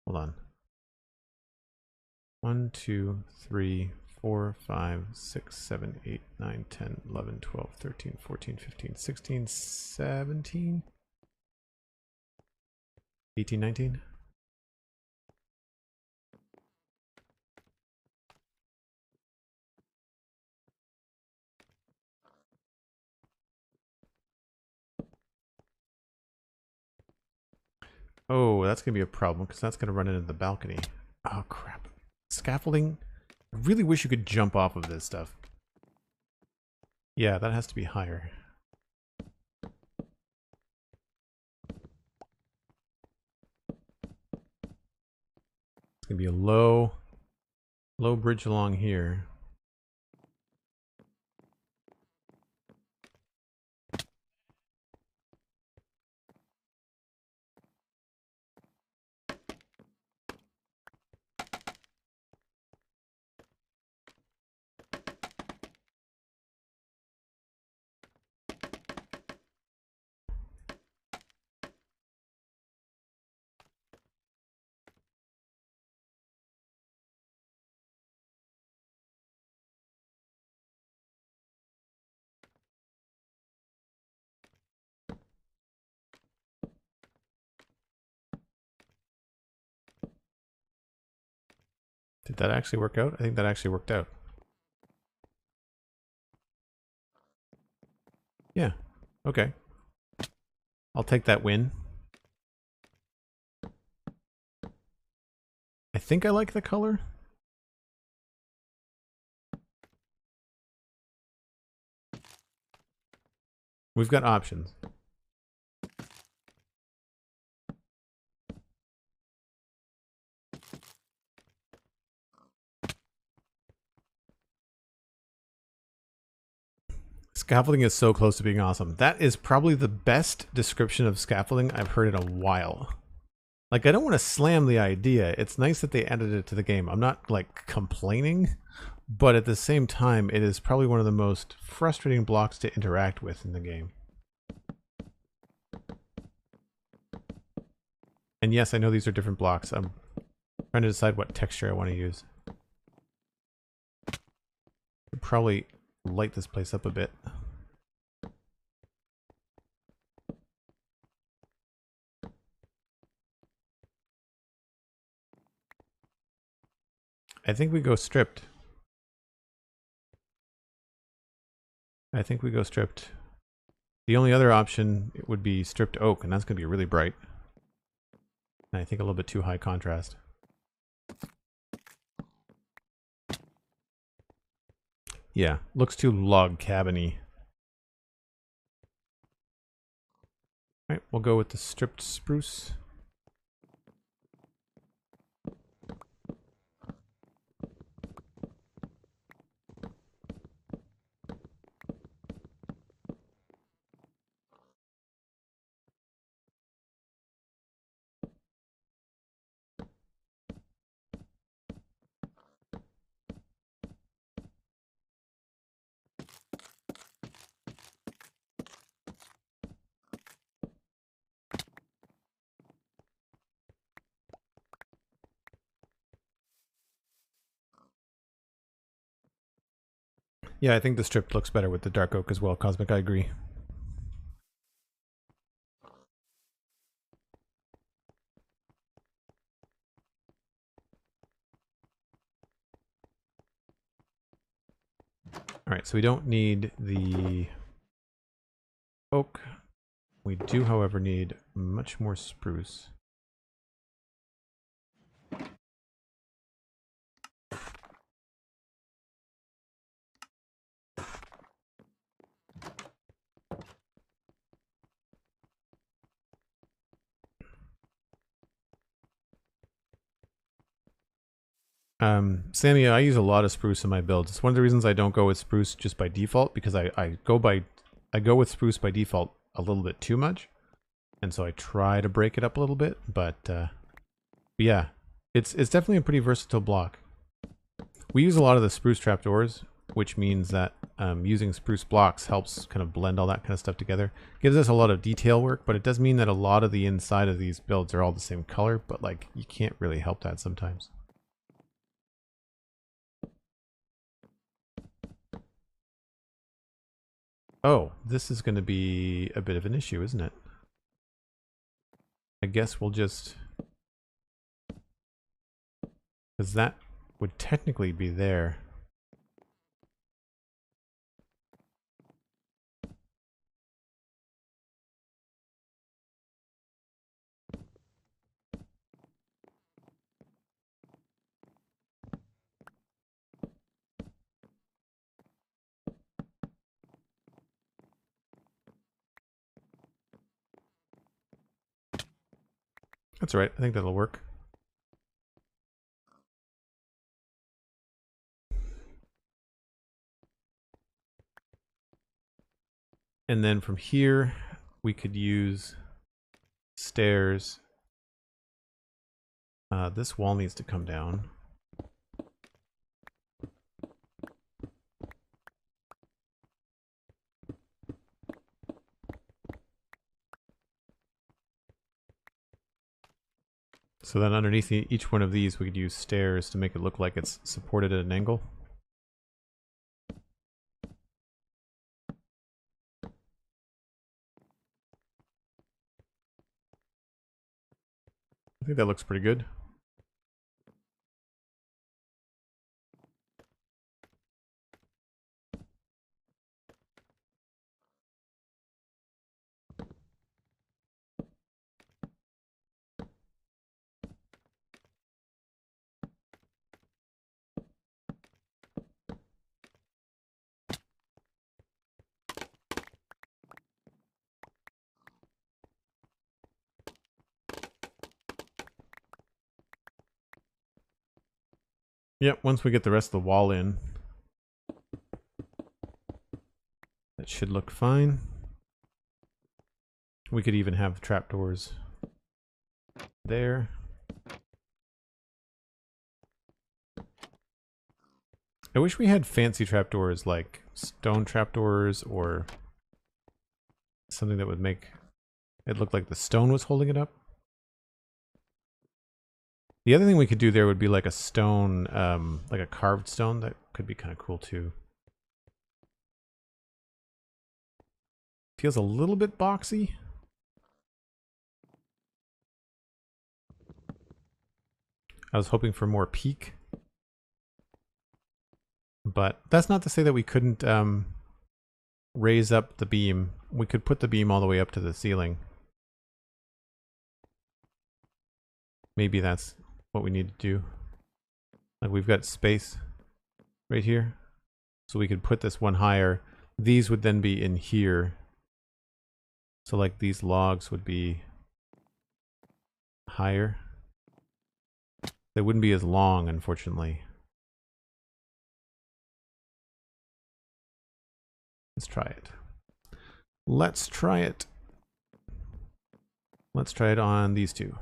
Hold on. 1, 2, 3, 4, 5, 6, 7, 8, 9, 10, 11, 12, 13, 14, 15, 16, 17, 18, 19. Oh, that's going to be a problem because that's going to run into the balcony. Oh, crap. Scaffolding? I really wish you could jump off of this stuff. Yeah, that has to be higher. It's going to be a low bridge along here. Did that actually work out? I think that actually worked out. Yeah. Okay. I'll take that win. I think I like the color. We've got options. Scaffolding is so close to being awesome. That is probably the best description of scaffolding I've heard in a while. Like, I don't want to slam the idea. It's nice that they added it to the game. I'm not, like, complaining, but at the same time, it is probably one of the most frustrating blocks to interact with in the game. And yes, I know these are different blocks. I'm trying to decide what texture I want to use. I'll probably light this place up a bit. I think we go stripped. I think we go stripped. The only other option would be stripped oak, and that's going to be really bright. And I think a little bit too high contrast. Yeah, looks too log cabin-y. Alright, we'll go with the stripped spruce. Yeah, I think the stripped looks better with the dark oak as well, Cosmic, I agree. Alright, so we don't need the oak. We do, however, need much more spruce. Sammy, I use a lot of spruce in my builds. It's one of the reasons I don't go with spruce just by default, because I go with spruce by default a little bit too much. And so I try to break it up a little bit, but yeah, it's definitely a pretty versatile block. We use a lot of the spruce trapdoors, which means that using spruce blocks helps kind of blend all that kind of stuff together. Gives us a lot of detail work, but it does mean that a lot of the inside of these builds are all the same color, but like you can't really help that sometimes. Oh, this is going to be a bit of an issue, isn't it? I guess we'll just... because that would technically be there. That's all right. I think that'll work. And then from here, we could use stairs. This wall needs to come down. So then underneath each one of these, we could use stairs to make it look like it's supported at an angle. I think that looks pretty good. Yep, once we get the rest of the wall in, that should look fine. We could even have trapdoors there. I wish we had fancy trapdoors like stone trapdoors or something that would make it look like the stone was holding it up. The other thing we could do there would be like a stone, like a carved stone. That could be kind of cool too. Feels a little bit boxy. I was hoping for more peak. But that's not to say that we couldn't raise up the beam. We could put the beam all the way up to the ceiling. Maybe that's what we need to do. Like we've got space right here. So we could put this one higher. These would then be in here. So like these logs would be higher. They wouldn't be as long, unfortunately. Let's try it. Let's try it. Let's try it on these two.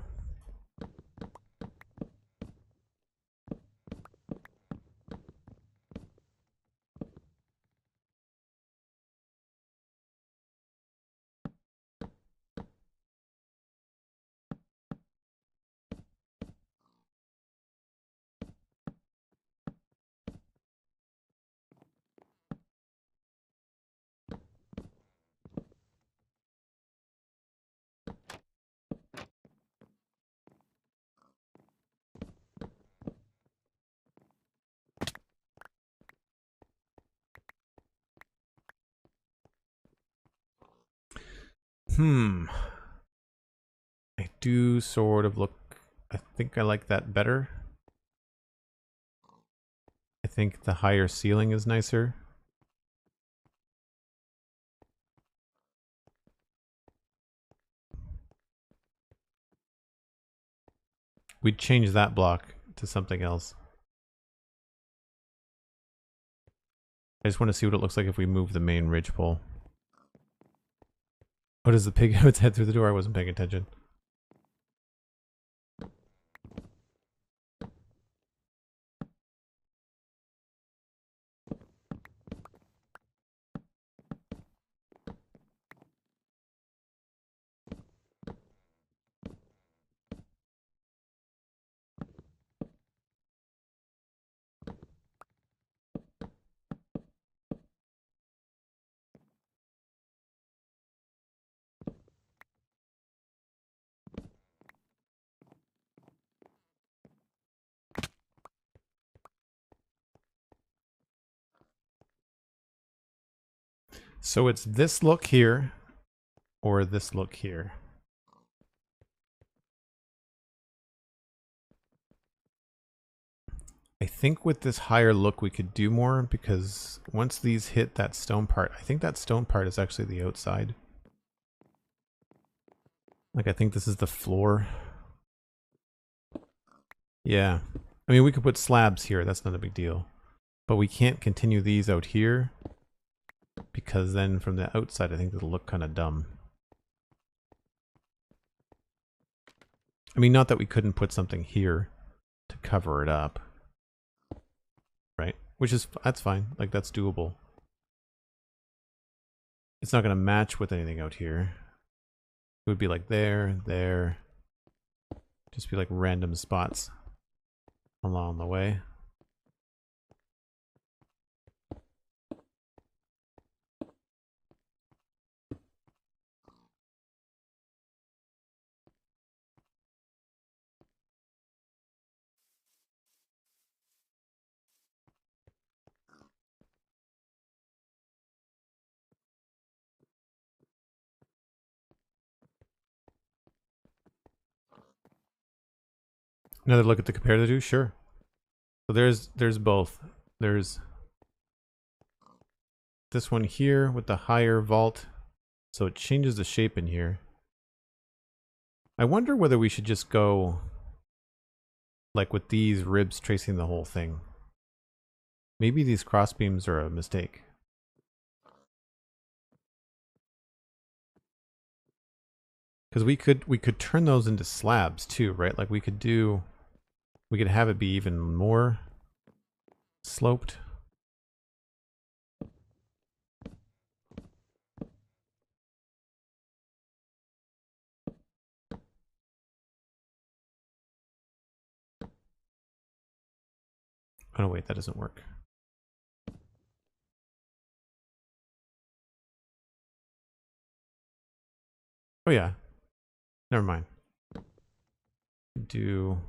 I do sort of look... I think I like that better. I think the higher ceiling is nicer. We'd change that block to something else. I just want to see what it looks like if we move the main ridgepole. Oh, does the pig have its head through the door? I wasn't paying attention. So it's this look here, or this look here. I think with this higher look we could do more, because once these hit that stone part, I think that stone part is actually the outside. Like I think this is the floor. Yeah. I mean, we could put slabs here, that's not a big deal. But we can't continue these out here, because then from the outside I think it'll look kind of dumb. I mean, not that we couldn't put something here to cover it up. Right? Which is, that's fine. Like, that's doable. It's not going to match with anything out here. It would be like there, there. Just be like random spots along the way. Another look at the compare the two? Sure. So there's both. There's this one here with the higher vault. So it changes the shape in here. I wonder whether we should just go like with these ribs tracing the whole thing. Maybe these cross beams are a mistake. Because we could turn those into slabs too, right? Like we could have it be even more sloped. Oh no, wait, that doesn't work. Oh yeah, never mind. Do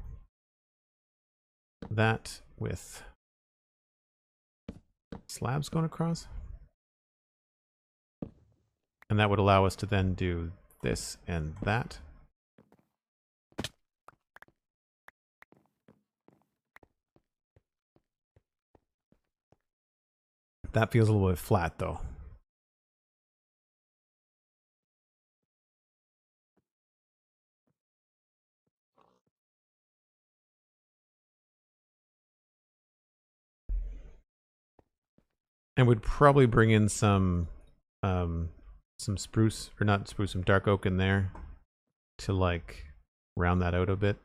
that with slabs going across. And that would allow us to then do this and that. That feels a little bit flat though. And would probably bring in some spruce, or not spruce, some dark oak in there to like round that out a bit.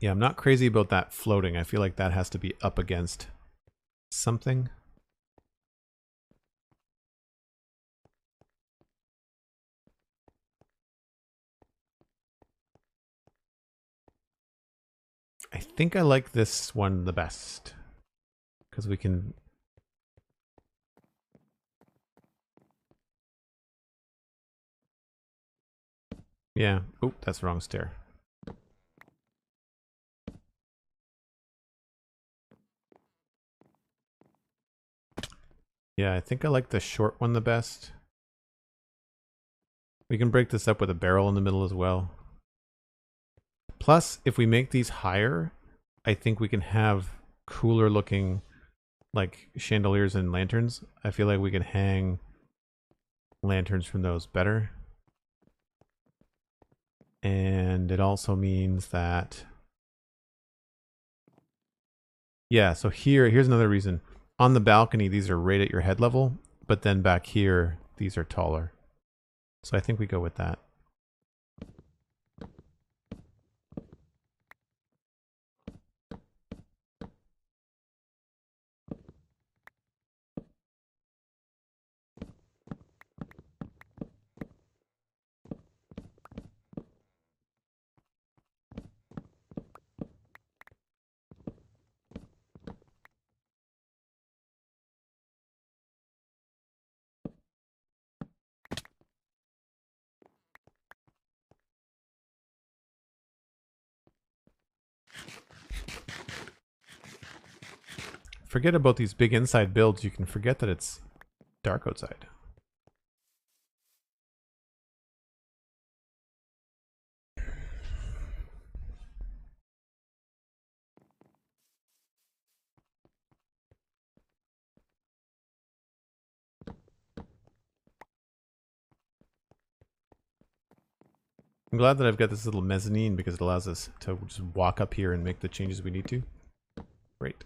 Yeah, I'm not crazy about that floating. I feel like that has to be up against something. I think I like this one the best because we can. Yeah. Oh, that's the wrong stair. Yeah, I think I like the short one the best. We can break this up with a barrel in the middle as well. Plus, if we make these higher, I think we can have cooler looking like chandeliers and lanterns. I feel like we can hang lanterns from those better. And it also means that, yeah, so here's another reason. On the balcony, these are right at your head level, but then back here, these are taller. So I think we go with that. Forget about these big inside builds. You can forget that it's dark outside. I'm glad that I've got this little mezzanine because it allows us to just walk up here and make the changes we need to. Great.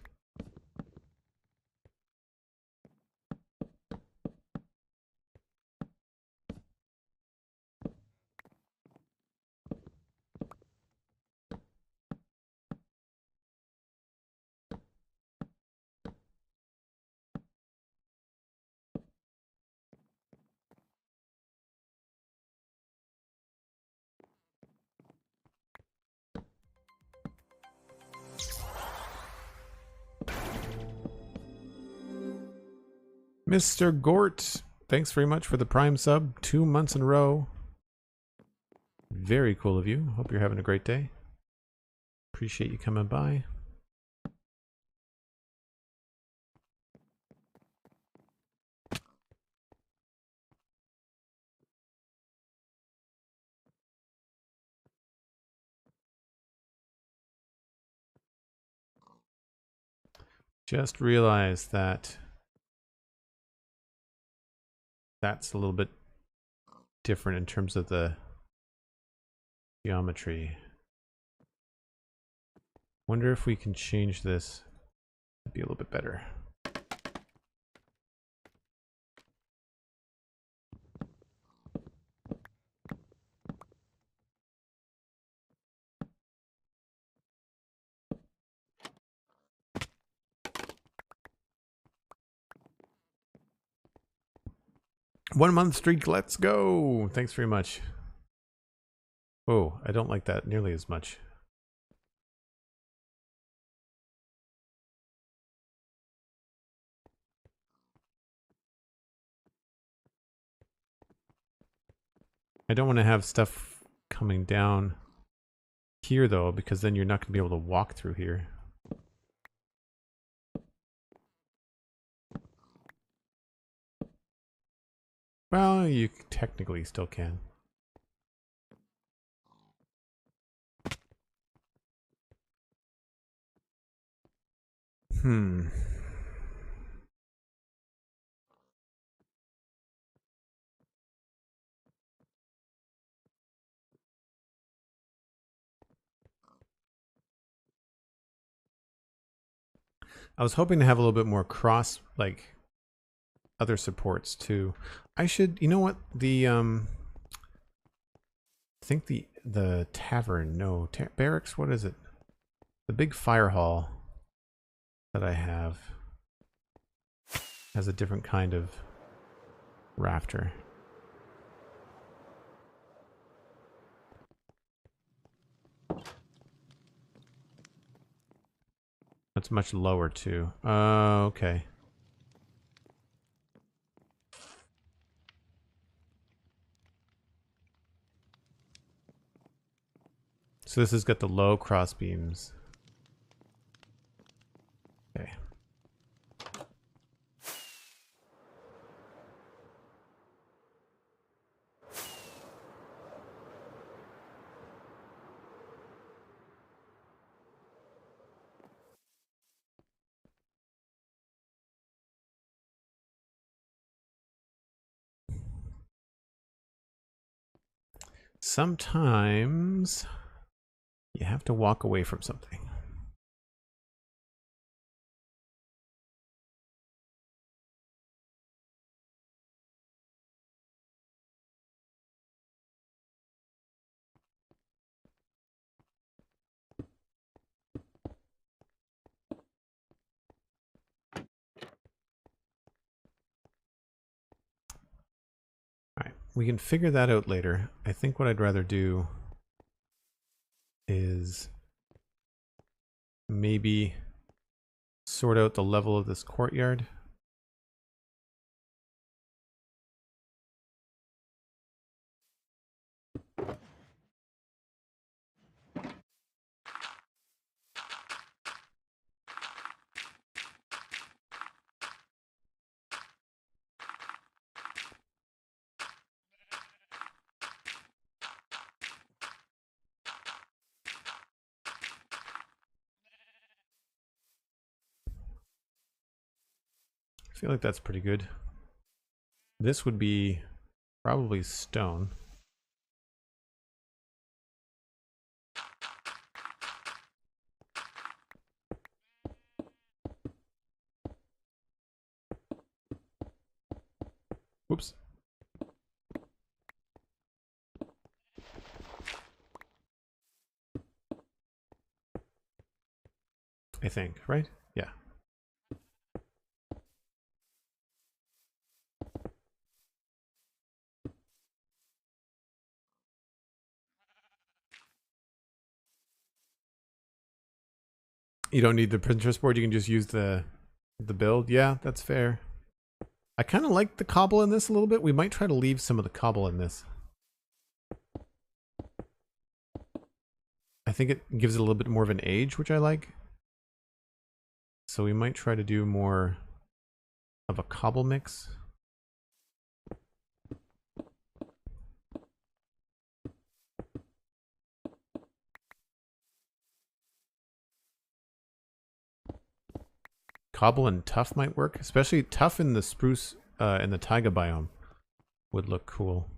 Mr. Gort, thanks very much for the Prime sub. 2 months in a row. Very cool of you. Hope you're having a great day. Appreciate you coming by. Just realized that that's a little bit different in terms of the geometry. Wonder if we can change this to be a little bit better. One month streak, let's go! Thanks very much. Oh, I don't like that nearly as much. I don't want to have stuff coming down here though, because then you're not going to be able to walk through here. Well, you technically still can. I was hoping to have a little bit more cross, like, other supports too. I should, you know what, the I think the tavern, no, barracks, what is it? The big fire hall that I have has a different kind of rafter. That's much lower too. Okay. So this has got the low cross beams. Okay. Sometimes you have to walk away from something. Alright, we can figure that out later. I think what I'd rather do is maybe sort out the level of this courtyard. I feel like that's pretty good. This would be probably stone. Whoops. I think, right? Yeah. You don't need the Pinterest board, you can just use the build. Yeah, that's fair. I kind of like the cobble in this a little bit. We might try to leave some of the cobble in this. I think it gives it a little bit more of an age, which I like. So we might try to do more of a cobble mix. Cobble and tough might work, especially tough in the spruce and the taiga biome. would look cool.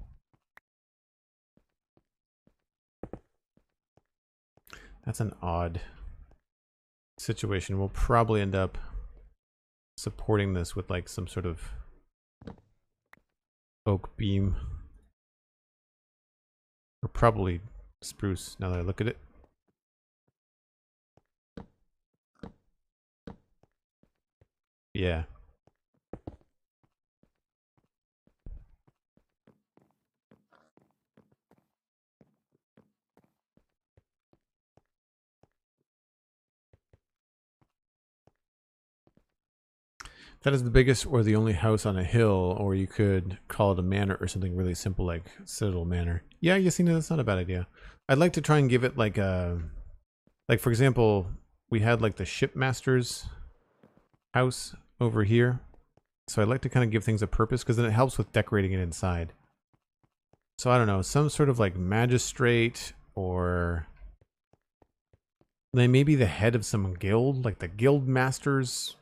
That's an odd situation. We'll probably end up supporting this with like some sort of oak beam. Or probably spruce, now that I look at it. Yeah. That is the biggest or the only house on a hill, or you could call it a manor or something really simple like Citadel Manor. Yeah, Yasina, that's not a bad idea. I'd like to try and give it like a, like for example, we had like the shipmaster's house over here. So I'd like to kind of give things a purpose because then it helps with decorating it inside. So I don't know, some sort of like magistrate, or they may be the head of some guild, like the guild master's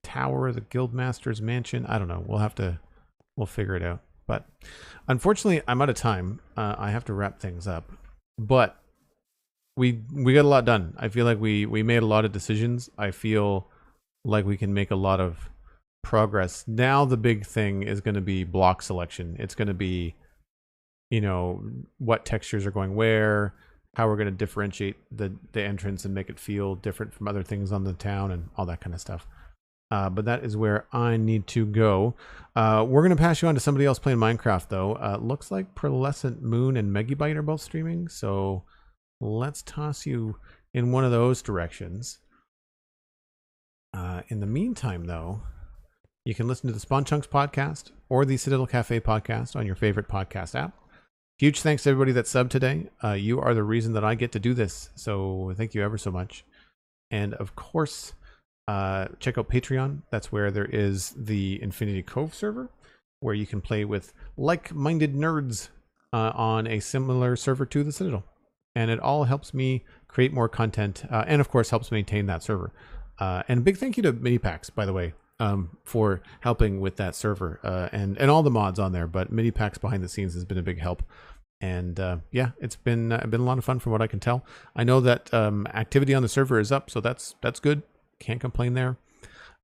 tower, the guild master's mansion. I don't know. We'll figure it out. But unfortunately, I'm out of time. I have to wrap things up. But we got a lot done. I feel like we made a lot of decisions. I feel like we can make a lot of progress. Now the big thing is going to be block selection. It's going to be, you know, what textures are going where, how we're going to differentiate the entrance and make it feel different from other things on the town and all that kind of stuff. But that is where I need to go. We're going to pass you on to somebody else playing Minecraft, though. Looks like Pearlescent Moon and Megabyte are both streaming, so let's toss you in one of those directions. In the meantime, though, you can listen to the Spawn Chunks podcast or the Citadel Cafe podcast on your favorite podcast app. Huge thanks to everybody that subbed today. You are the reason that I get to do this, so thank you ever so much. And of course, check out Patreon. That's where there is the Infinity Cove server, where you can play with like-minded nerds on a similar server to the Citadel. And it all helps me create more content, and of course helps maintain that server. And a big thank you to Minipacks, by the way, for helping with that server, and all the mods on there. But Minipacks behind the scenes has been a big help. And yeah, it's been a lot of fun from what I can tell. I know that activity on the server is up, so that's good. Can't complain there.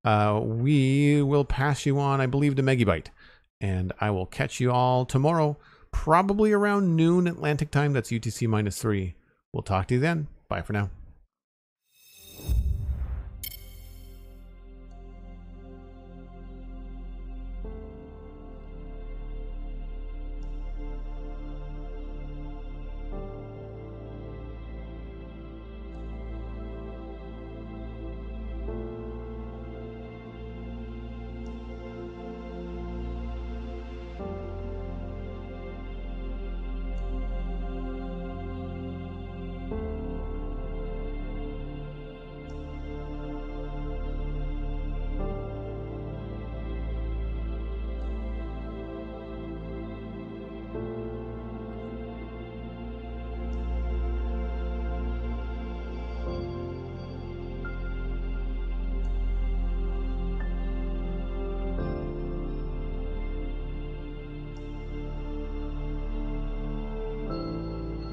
We will pass you on, I believe, to Megabyte. And I will catch you all tomorrow, probably around noon Atlantic time. That's UTC -3. We'll talk to you then. Bye for now.